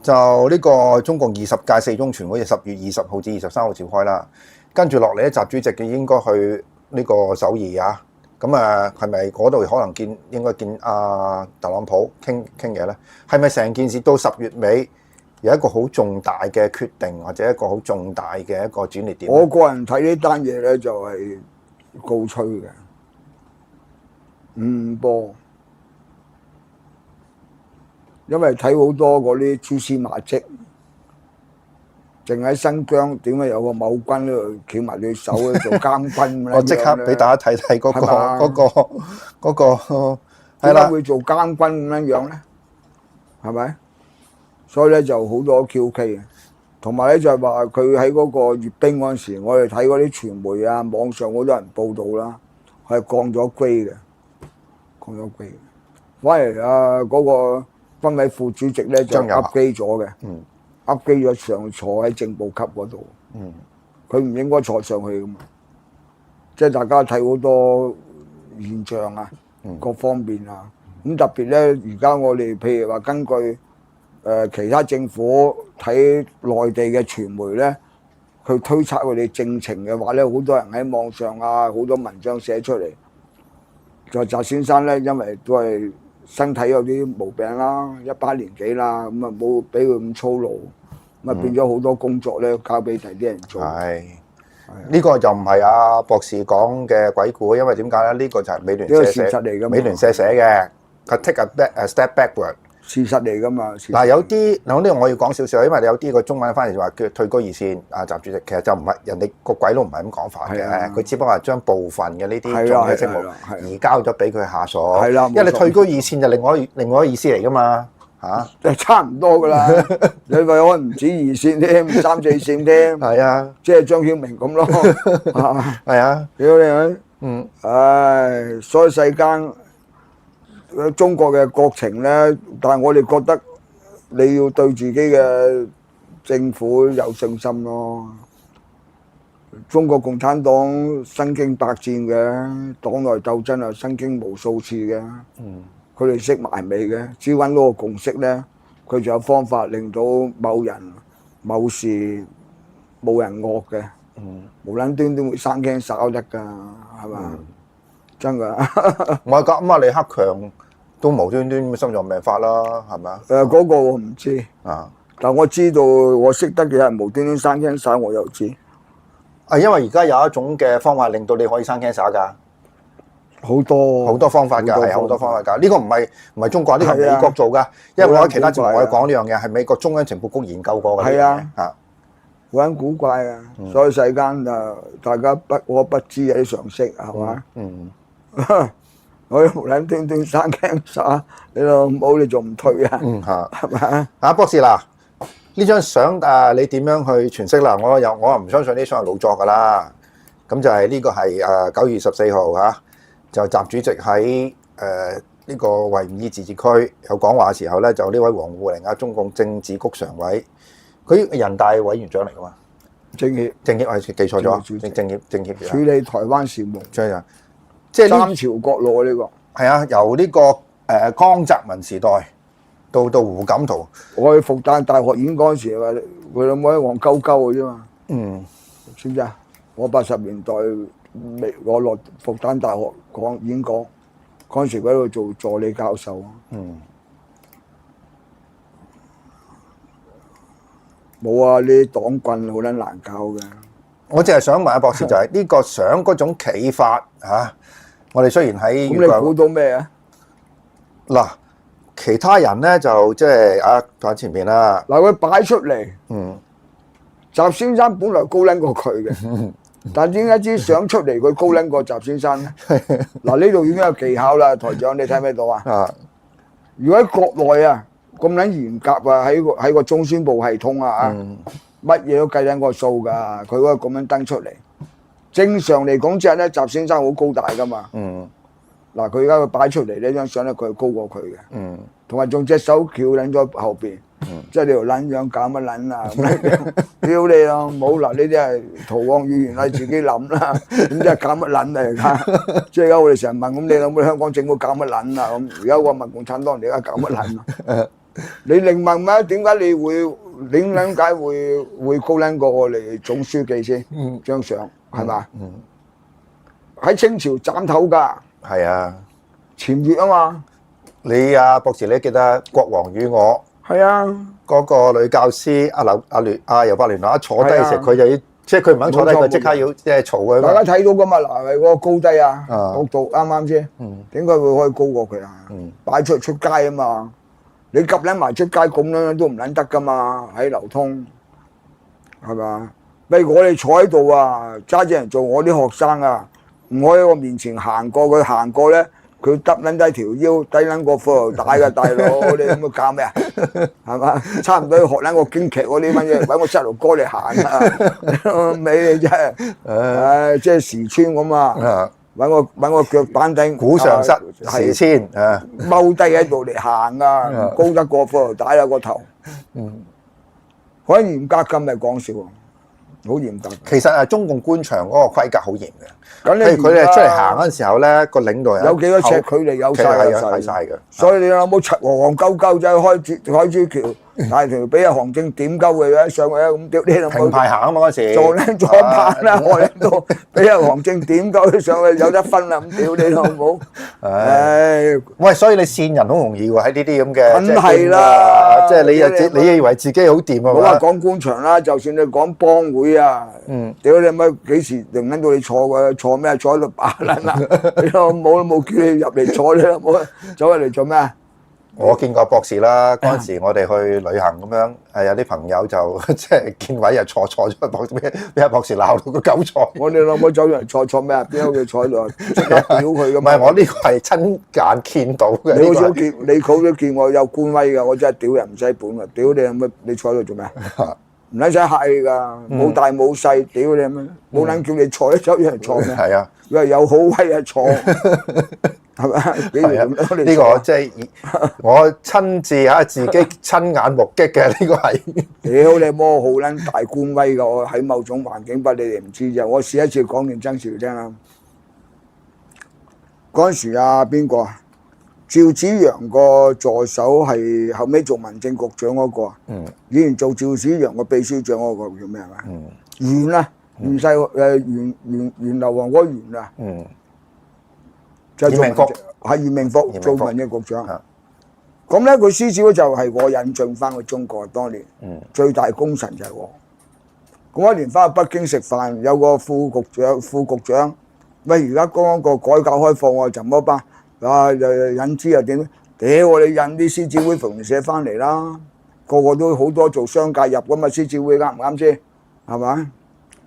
Speaker 1: 就呢個中共20屆四中全會10月20號至23號召開啦。跟住落嚟咧，習主席嘅應該去呢個首爾啊。咁係咪嗰度可能應該見特朗普傾嘢咧？係咪成件事到10月尾有一個好重大嘅決定，或者一個好重大嘅一個轉捩點？我個人睇呢單嘢咧，就係告吹嘅誤播。因為睇好多嗰啲蛛絲馬跡，淨喺新疆點解有個某軍喺度翹埋對手咧做監軍咧？我即刻俾大家睇睇嗰個點解會做監軍咁樣樣咧？係咪？所以咧就好多蹊蹺，同埋咧就係話佢喺嗰個閱兵嗰陣時，我哋睇嗰啲傳媒啊、網上好多人報道啦，係降咗 grade 嘅，反而嗰個軍委副主席咧就 upgrade 咗嘅，upgrade 咗上坐喺正部級嗰度。佢唔應該坐上去噶嘛，即係大家睇好多現象啊，各方面啊。咁特別咧，而家我哋譬如話根據其他政府睇內地嘅傳媒咧，去推測佢哋政情嘅話咧，好多人喺網上啊，好多文章寫出嚟。就習先生咧，因為都係身體有啲毛病啦，一把年紀啦，咁啊冇俾佢咁操勞，咁啊變咗好多工作咧交俾第啲人做。係，呢個就唔係阿博士講嘅鬼故，因為點解咧？呢個就係美聯社寫嘅，美聯社寫嘅，佢 take a step backward。事實嚟㗎嘛。嗱有啲嗱呢個我要講少少，因為你有啲個中文翻嚟就話叫退居二線，習主席其實就唔係人哋個鬼佬唔係咁講法嘅，佢只不過係將部分嘅呢啲重要職務移交咗俾佢下屬。係啦，因為你退居二線就另外一個意思嚟㗎嘛嚇，就差唔多㗎啦。你話可能唔止二線添，3、4線添。係啊，即係張曉明咁咯。係啊，屌你唉，所以世間。中國嘅國情咧，但係我哋覺得你要對自己嘅政府有信心咯。中國共產黨身經百戰嘅，黨內鬥爭又身經無數次嘅。佢哋識埋尾嘅，只要揾到個共識咧，佢就有方法令到某人某事冇人惡嘅。無撚端都會生驚殺得㗎，係嘛？真㗎。唔係㗎，咁啊李克強都無端端心臟病發啦，係咪啊？嗰個我唔知啊，但我知道我識得嘅人無端端生驚殺，我又知。因為而家有一種嘅方法令到你可以生 cancer 㗎，
Speaker 2: 好多
Speaker 1: 方法㗎，係好多方法㗎。呢個唔係中國，呢個係美國做㗎。因為我喺其他節目我哋講呢樣嘢係美國中央情報局研究過嘅。
Speaker 2: 係啊，
Speaker 1: 嚇，
Speaker 2: 好撚古怪啊！所以世間就大家不可不知有啲常識係嘛？我無撚端端生 cancer，你老母你仲唔退啊？係咪啊？
Speaker 1: 博士嗱，呢張相你點樣去詮釋啦？我又唔相信呢相係老作㗎啦。咁就係呢個係9月14號嚇，就習主席喺呢個維吾爾自治區有講話嘅時候咧，就呢位王滬寧中共政治局常委，佢人大委員長嚟㗎嘛？政協係記錯咗，政協
Speaker 2: 處理台灣事務，
Speaker 1: 即係
Speaker 2: 三朝國路呢個
Speaker 1: 係啊，由呢個江澤民時代到胡錦濤，
Speaker 2: 我去復旦大學演講時話佢老母係黃鳩鳩嘅啫嘛，知唔知啊？我80年代我落復旦大學演講，嗰陣時佢喺度做助理教授啊。冇啊！呢啲黨棍好撚難搞嘅。
Speaker 1: 我淨係想問阿博士，就係呢個相嗰種企法嚇，我哋雖然喺
Speaker 2: 咁你估到咩啊？
Speaker 1: 嗱，其他人咧就即係喺前面啦。
Speaker 2: 嗱，佢擺出嚟，習先生本來高撚過佢嘅，但點解支相出嚟佢高撚過習先生咧？嗱，呢度已經有技巧啦，台長你睇唔睇到啊？如果喺國內啊咁撚嚴格啊，喺個中宣部系統啊乜嘢都計緊個數㗎，佢嗰個咁樣登出嚟。正常嚟講，即係咧，習先生好高大㗎嘛。嗱，佢而家佢擺出嚟呢張相咧，佢係高過佢嘅。同埋仲隻手翹撚咗後邊，即係你條撚樣搞乜撚啊？屌你咯，冇嗱呢啲係圖案語言，你自己諗啦。咁即係搞乜撚嚟㗎？即係而家我哋成日問咁，你諗香港政府搞乜撚啊？咁而家我問共產黨，你而家搞乜撚啊？你另問咩？點解你會點解會高撚過我哋總書記先？張相係嘛？喺清朝斬頭㗎。
Speaker 1: 係啊，
Speaker 2: 潛越啊嘛！
Speaker 1: 你博士，你記得《國王與我》？
Speaker 2: 係啊，
Speaker 1: 嗰個女教師尤伯聯娜一坐低時，佢就要即係佢唔肯坐低，佢即刻要即係嘈佢。
Speaker 2: 大家睇到㗎嘛？嗱，係嗰個高低啊，角度啱啱先？點解會可以高過佢啊？擺出街啊嘛！你夾撚埋出街咁樣都唔撚得㗎嘛？喺流通係嘛？譬如我哋坐喺度啊，揸住人做我啲學生啊，唔可以喺我面前行過，佢行過咧，佢耷撚低條腰，低撚個褲頭帶㗎，大佬，你咁樣教咩啊？係嘛？差唔多要學撚個京劇嗰啲乜嘢，揾個細路哥嚟行啊！尾你真係，即係時穿咁啊！揾個腳板頂，
Speaker 1: 古上失時遷
Speaker 2: 踎低喺度嚟行啊！高得過褲頭帶啊個頭，好嚴格咁咪講笑喎，好嚴格。
Speaker 1: 其實中共官場嗰個規格好嚴嘅。譬如佢哋出嚟行嗰陣時候咧，個領導人
Speaker 2: 有幾多尺距離有晒嘅，所以你有冇黃鳩鳩仔開珠橋大條俾阿韓正點鳩佢咧上去啊咁屌你老母！
Speaker 1: 平排行啊嘛嗰時，
Speaker 2: 做靚咗拍啦，我喺度俾阿韓正點鳩佢上去有得分啦咁屌你老母！
Speaker 1: 喂，所以你線人好容易喎喺呢啲咁嘅，
Speaker 2: 梗係啦，
Speaker 1: 即係你以為自己好掂啊？
Speaker 2: 冇話講官場啦，就算你講幫會啊，屌你乜幾時輪到你坐嘅？坐咩？坐喺度把撚啊！你老母都冇叫你入嚟坐，你老母走入嚟做咩啊？
Speaker 1: 我見過博士啦，嗰陣時我哋去旅行咁樣，有啲朋友就即係見位又坐咗博士，俾阿博士鬧到個狗坐。
Speaker 2: 我哋老母走入嚟坐咩啊？邊個佢坐喺度即刻屌佢㗎嘛？
Speaker 1: 唔係，我呢個係親眼見到嘅。
Speaker 2: 你好少見我有官威㗎，我真係屌人唔使本㗎，屌你有乜？你坐喺度做咩啊？唔撚使客氣㗎，冇大冇細，屌你乜？冇撚叫你坐，走入嚟坐咩？
Speaker 1: 係啊，
Speaker 2: 佢話有好威啊坐。係咪？
Speaker 1: 呢個即係我親自自己親眼目擊嘅，呢個係。
Speaker 2: 屌你魔好撚大官威㗎！我喺某種環境不，你哋唔知啫。我試一次講件真事嚟聽啦。嗰陣時邊個啊？趙紫陽個助手係後尾做民政局長嗰個啊。以前做趙紫陽個秘書長嗰個叫咩啊？袁啊，袁流王嗰個袁啊。就做係袁明福做民政局長，咁咧佢施小就係我引進翻去中國當年，最大功臣就係我。嗰一年翻去北京食飯，有個副局長，喂，而家剛個改革開放喎，怎麼辦？啊，引資又點？屌我哋引啲獅子會逢社翻嚟啦，個個都好多做商界入噶嘛，獅子會啱唔啱先？係咪？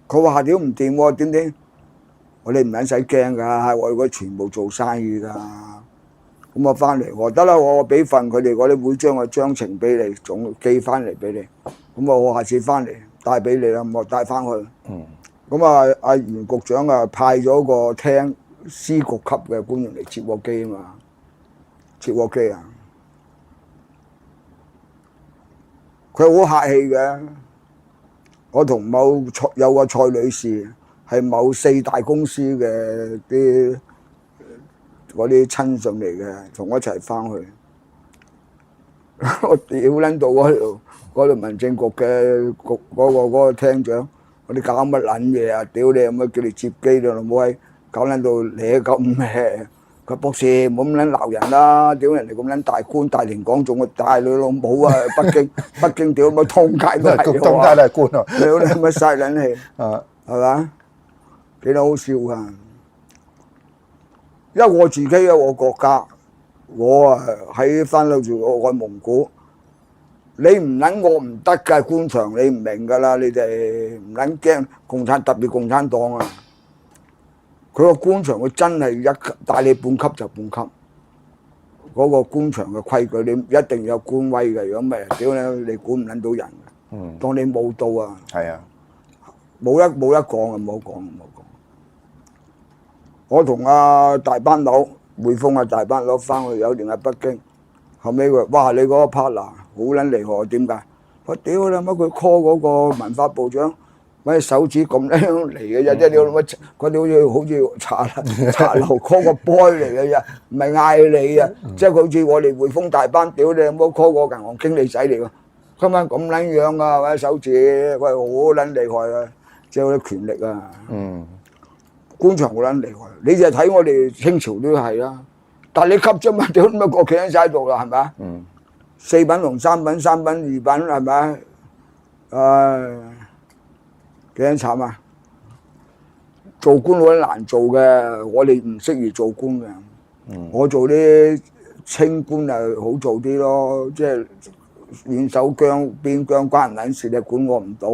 Speaker 2: 佢話屌唔掂喎，點？我哋唔撚使驚㗎，我哋全部做生意㗎。咁我翻嚟我得啦，我俾份佢哋嗰啲會章嘅章程俾你，總寄翻嚟俾你。咁我下次翻嚟帶俾你啦，咁我帶翻去。咁啊，阿袁局長啊派咗個廳司局級嘅官員嚟接我機啊嘛，接我機啊！佢好客氣嘅。我同有個蔡女士係某4大公司嘅嗰啲親信嚟嘅，同我一齊翻去。我屌撚到嗰度民政局嘅嗰個廳長，我哋搞乜撚嘢啊？屌你有冇叫你接機你老母閪，搞撚到你咁咩？佢博士唔好咁撚鬧人啦！屌人哋咁撚大官大庭廣眾，我帶你老母啊！北京屌乜通街都係，
Speaker 1: 通街都係官啊！
Speaker 2: 屌你乜嘥撚氣啊？係嘛？幾多好笑啊！因為我自己有我國家，我啊喺翻到住外蒙古，你唔撚我唔得㗎，官場你唔明㗎啦，你哋唔撚驚特別共產黨啊！佢個官場佢真係帶你半級就半級，嗰個官場嘅規矩你一定有官威嘅，如果唔係屌你管唔撚到人，當你冇到啊，
Speaker 1: 係啊，
Speaker 2: 冇得講啊，冇講。我同阿大班佬匯豐啊大班佬翻去有年喺北京，後尾佢話：哇你嗰個 partner 好撚厲害，點解？我屌你乜佢 call 嗰個文化部長，揾手指咁樣嚟嘅啫，即係你乜嗰啲好似茶樓 call 個 boy 嚟嘅啫，唔係嗌你啊！即係佢好似我哋匯豐大班，屌你有冇 call 個銀行經理仔嚟㗎？今晚咁撚樣啊，揾手指，喂好撚厲害啊！即係嗰啲權力啊！官場好撚厲害，你就睇我哋清朝都係啦。但係你吸啫嘛，屌咁啊，國企喺晒度啦，係咪啊？4品同3品、3品2品係咪啊？幾撚慘啊！做官好撚難做嘅，我哋唔適宜做官嘅。我做啲清官啊，好做啲咯，即係遠守邊疆關唔撚事，你管我唔到。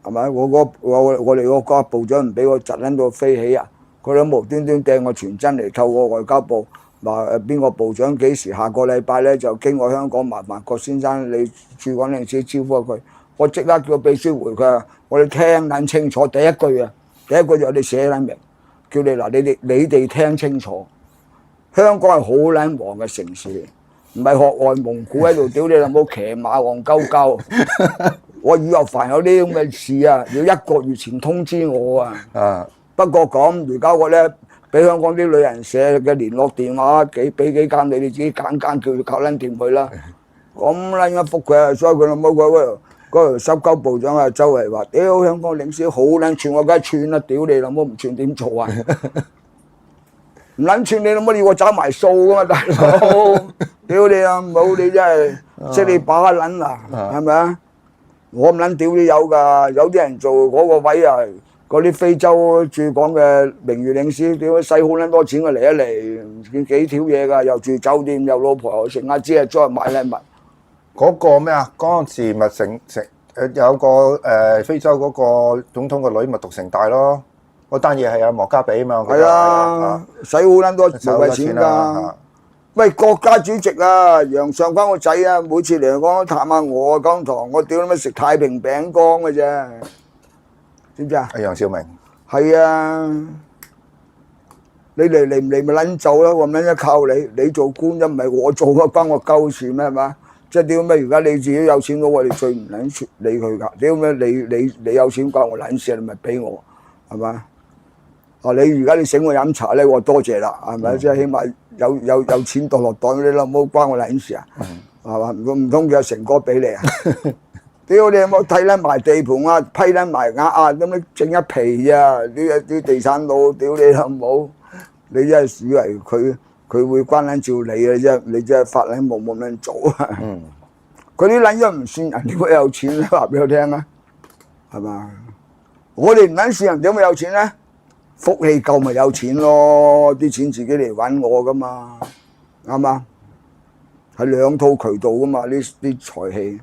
Speaker 2: 係咪？我哋嗰個部長唔俾我窒撚到飛起啊！佢都無端端掟個傳真嚟，透過外交部話邊個部長幾時下個禮拜咧就經過香港，麻煩郭先生你駐港領事招呼佢。我即刻叫秘書回佢啊！我哋聽撚清楚第一句啊！第一句就我哋寫撚明，叫你嗱你哋聽清楚，香港係好撚忙嘅城市，唔係學外蒙古喺度屌你老母騎馬戇鳩鳩。我以後凡有啲咁嘅事啊，要1個月前通知我啊。不過講而家我咧俾香港啲旅行社嘅聯絡電話俾幾間你哋自己揀間叫佢搞撚掂佢啦。咁撚一覆佢啊，所以佢老母嗰條濕鳩部長啊，周圍話屌香港領事好撚串，我梗係串啦，屌你老母唔串點做啊？唔撚串你老母要我找埋數噶嘛，大佬！屌你啊，冇你真係識你把撚啊，係咪啊？我唔撚屌都有㗎，有啲人做嗰個位啊，嗰啲非洲駐港嘅名譽領事，屌使好撚多錢㗎嚟一嚟，幾條嘢㗎，又住酒店，又老婆又成啊，只係再買禮物。
Speaker 1: 嗰個咩啊？嗰陣時咪有個非洲嗰個總統個女咪讀城大咯，嗰單嘢係阿莫加比啊嘛。
Speaker 2: 係啊，使好撚多無謂錢㗎。喂，國家主席啊，楊尚昆個仔啊，每次嚟香港探下我啊，講堂我屌你乜食太平餅乾嘅啫，知唔知啊？
Speaker 1: 係楊兆明。
Speaker 2: 係啊，你嚟唔嚟咪撚做啦，我唔撚一靠你，你做官又唔係我做啊，關我鳩事咩係嘛？即係屌咩？而家你自己有錢佬，我哋最唔撚理佢㗎。屌咩？你有錢關我撚事，你咪俾我係嘛？啊！你而家你請我飲茶咧，我多謝啦，係咪？即係起碼有錢墮落袋，你老母關我撚事啊？係嘛？唔通叫成哥俾你啊？屌你有冇睇撚埋地盤啊？批撚埋額啊？咁你整一皮啊？啲地產佬屌你老母！你真係以為佢會關撚照你嘅啫？你真係發撚冇撚做啊！嗰啲撚樣唔算人，點解有錢咧？話俾我聽啊！係嘛？我哋唔撚試人點會有錢咧？福氣夠咪有錢咯，啲錢自己嚟揾我噶嘛，啱嘛？係兩套渠道噶嘛，呢啲財氣，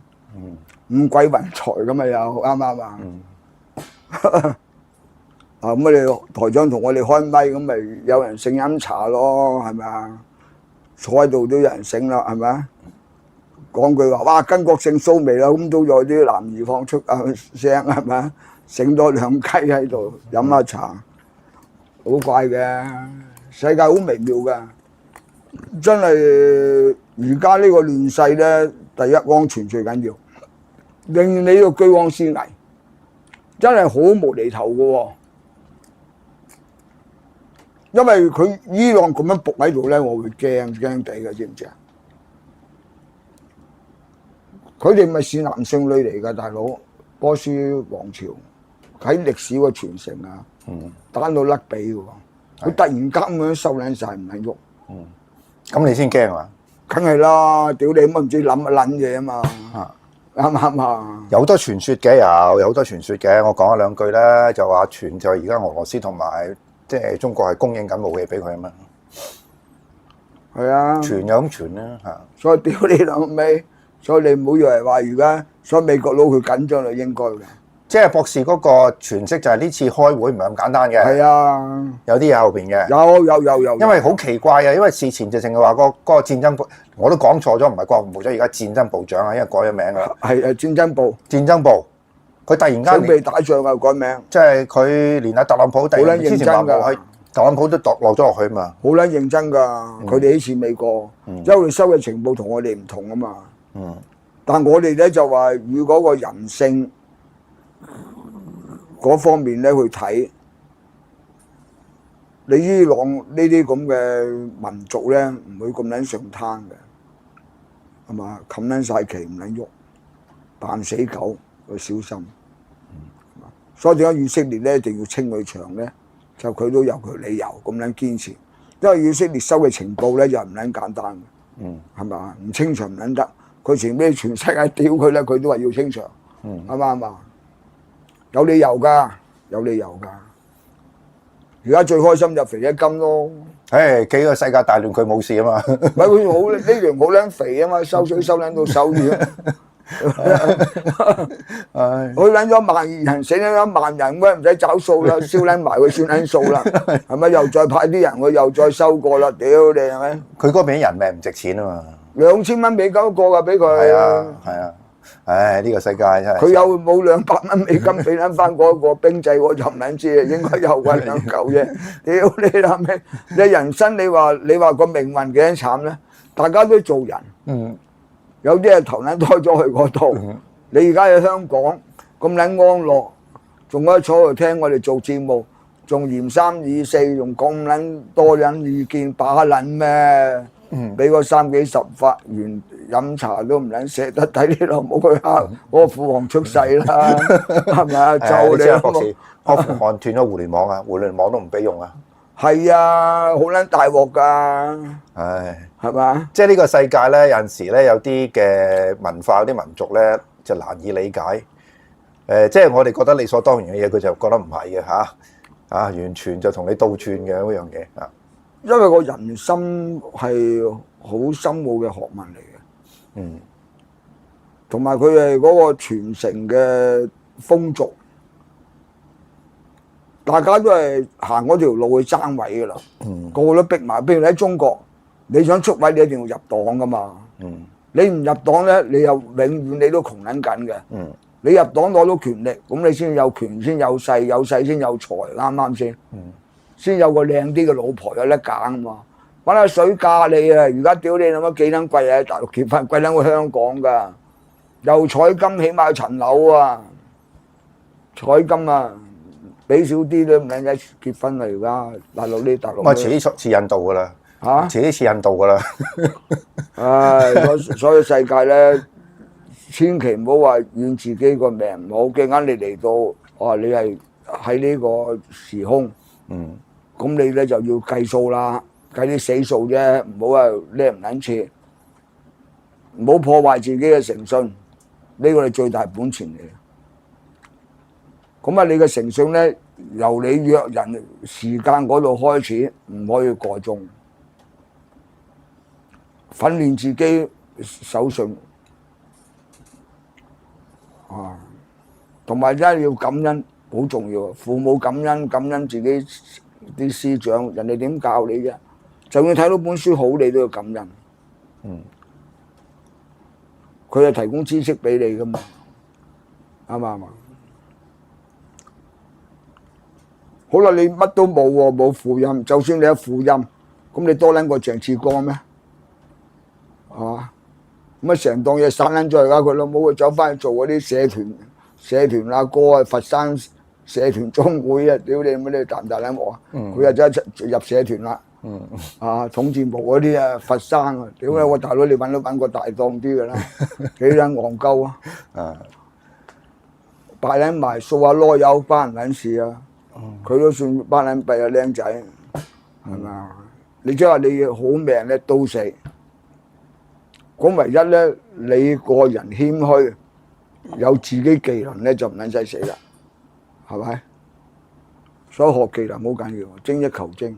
Speaker 2: 五鬼運財咁嘛又啱唔啱啊？啊咁你台長同我哋開咪咁咪有人醒飲茶咯，係咪啊？坐喺度都有人醒啦，係咪啊？講句話，哇！巾幗姓蘇眉啦，咁都有啲男兒放出聲，係咪啊？醒多兩雞喺度飲下茶，好怪嘅，世界好微妙㗎，真係而家呢個亂世咧，第一安全最緊要，令你個居安思危，真係好無厘頭嘅喎。因為佢伊朗咁樣伏喺度咧，我會驚地嘅，知唔知啊？佢哋咪善男信女嚟㗎，大佬。波斯王朝喺歷史個傳承啊，打到甩髀嘅喎。佢突然間咁樣收撚晒，唔係喐。
Speaker 1: 咁你先驚啊？
Speaker 2: 梗係啦，屌你乜唔知諗乜撚嘢啊嘛？啱唔啱啊？
Speaker 1: 有好多傳說嘅，有好多傳說嘅。我講一兩句咧，就話傳就係而家俄羅斯同埋即係中國係供應緊武器俾佢啊嘛。
Speaker 2: 係啊，
Speaker 1: 傳就咁傳啦嚇。
Speaker 2: 所以屌你老味，所以你唔好以為話而家所以美國佬佢緊張就應該嘅。
Speaker 1: 即係博士嗰個詮釋就係呢次開會唔係咁簡單嘅。
Speaker 2: 係啊，
Speaker 1: 有啲嘢後邊嘅。
Speaker 2: 有。
Speaker 1: 因為好奇怪啊，因為事前就淨係話嗰個戰爭部，我都講錯咗，唔係國防部長，而家戰爭部長啊，因為改咗名啦。
Speaker 2: 係戰爭部。
Speaker 1: 戰爭部，佢突然間
Speaker 2: 準備打仗啊，改名。
Speaker 1: 即係佢連阿特朗普突然之前話冇去，特朗普都落咗落去嘛。
Speaker 2: 好撚認真㗎，佢哋好似美國，因為佢收嘅情報同我哋唔同啊嘛。但我哋咧就話，以嗰個人性嗰方面咧去睇，你伊朗呢啲咁嘅民族咧，唔會咁撚上攤嘅，係嘛？冚撚晒旗唔撚喐，扮死狗，要小心。所以點解以色列咧一定要清佢場咧？就佢都有佢理由咁撚堅持，因為以色列收嘅情報咧就唔撚簡單嘅，係咪？唔清場唔撚得。佢前咩全世界屌佢咧，佢都話要清場，啱嘛？有理由㗎，有理由㗎。而家最開心就肥一金咯。
Speaker 1: 誒，幾個世界大亂佢冇事啊嘛。
Speaker 2: 唔係佢好呢樣好撚肥啊嘛，收水收撚到手軟。佢撚咗12000人，死撚咗10000人，咁唔使找數啦，燒撚埋佢算撚數啦，係咪？又再派啲人，佢又再收過啦，屌你係咪？
Speaker 1: 佢嗰邊人命唔值錢啊嘛。
Speaker 2: 2000蚊美金一個㗎，俾佢。
Speaker 1: 係啊，唉，呢個世界真係。
Speaker 2: 佢有冇200蚊美金俾撚翻嗰個兵制，我就唔撚知啊，應該有揾2嚿啫。屌你啦咩？你人生你話個命運幾慘咧？大家都做人，有啲係頭撚胎咗去嗰度。你而家喺香港咁撚安樂，仲可以坐喺度聽我哋做節目，仲嫌3嫌4，仲咁撚多人意見把撚咩？俾個3幾10發完飲茶都唔撚捨得睇呢度冇佢蝦，嗰個父皇出世啦，係咪啊？就你
Speaker 1: 博士，阿富汗斷咗互聯網啊，互聯網都唔俾用啊。
Speaker 2: 係啊，好撚大鑊㗎。
Speaker 1: 唉，
Speaker 2: 係嘛？
Speaker 1: 即係呢個世界咧，有陣時咧有啲嘅文化、有啲民族咧就難以理解。即係我哋覺得理所當然嘅嘢，佢就覺得唔係嘅嚇，完全就同你倒轉嘅嗰樣嘢啊。
Speaker 2: 因為個人心係好深奧嘅學問嚟嘅，同埋佢係嗰個傳承嘅風俗，大家都係行嗰條路去爭位噶啦，個個都逼埋。譬如你喺中國，你想出位，你一定要入黨噶嘛，你唔入黨咧，你又永遠你都窮撚緊嘅。你入黨攞到權力，咁你先有權，先有勢，有勢先有財，啱唔啱先？先有個靚啲嘅老婆有得揀啊嘛！揾下水嫁你啊！而家屌你諗乜幾撚貴啊？喺大陸結婚貴撚過香港㗎，又彩金起碼有層樓啊！彩金啊，俾少啲都唔撚使結婚啦！而家大陸啲大陸，
Speaker 1: 咪遲啲似印度㗎啦嚇，遲啲似印度㗎啦。
Speaker 2: 唉，所以世界咧，千祈唔好話怨自己個命唔好，驚啱你嚟到，你係喺呢個時空。咁你咧就要計數啦，計啲死數啫，唔好話叻唔撚切，唔好破壞自己嘅誠信，呢個係最大本錢嚟嘅。咁啊，你嘅誠信咧，由你約人時間嗰度開始，唔可以過鐘。訓練自己守信啊，同埋真係要感恩，好重要。父母感恩，感恩自己啲師長，人哋點教你啫？就算睇到本書好，你都要感恩。佢係提供知識俾你噶嘛，啱嘛？好啦，你乜都冇喎，冇父蔭，就算你有父蔭，咁你多撚過鄭志剛咩？係嘛？咁啊成檔嘢散撚咗而家佢老母走翻去做嗰啲社團阿哥啊，佛山社團中會啊，屌你乜你大唔大撚鑊啊？佢又走入社團啦。統戰部嗰啲啊，佛山啊，屌你我大佬，你揾個大檔啲嘅啦，幾撚戇鳩啊！拜撚埋掃下囉柚關唔撚事啊！佢都算班撚閉啊僆仔，係咪啊？你即係話你好命咧都死，咁唯一咧你個人謙虛，有自己技能咧就唔撚使死啦，係咪？所以學技能好緊要，精益求精。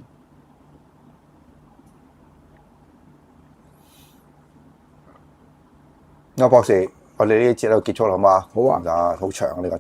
Speaker 1: 阿博士，我哋呢一節就結束啦，好嘛？
Speaker 2: 好啊，
Speaker 1: 好長啊呢個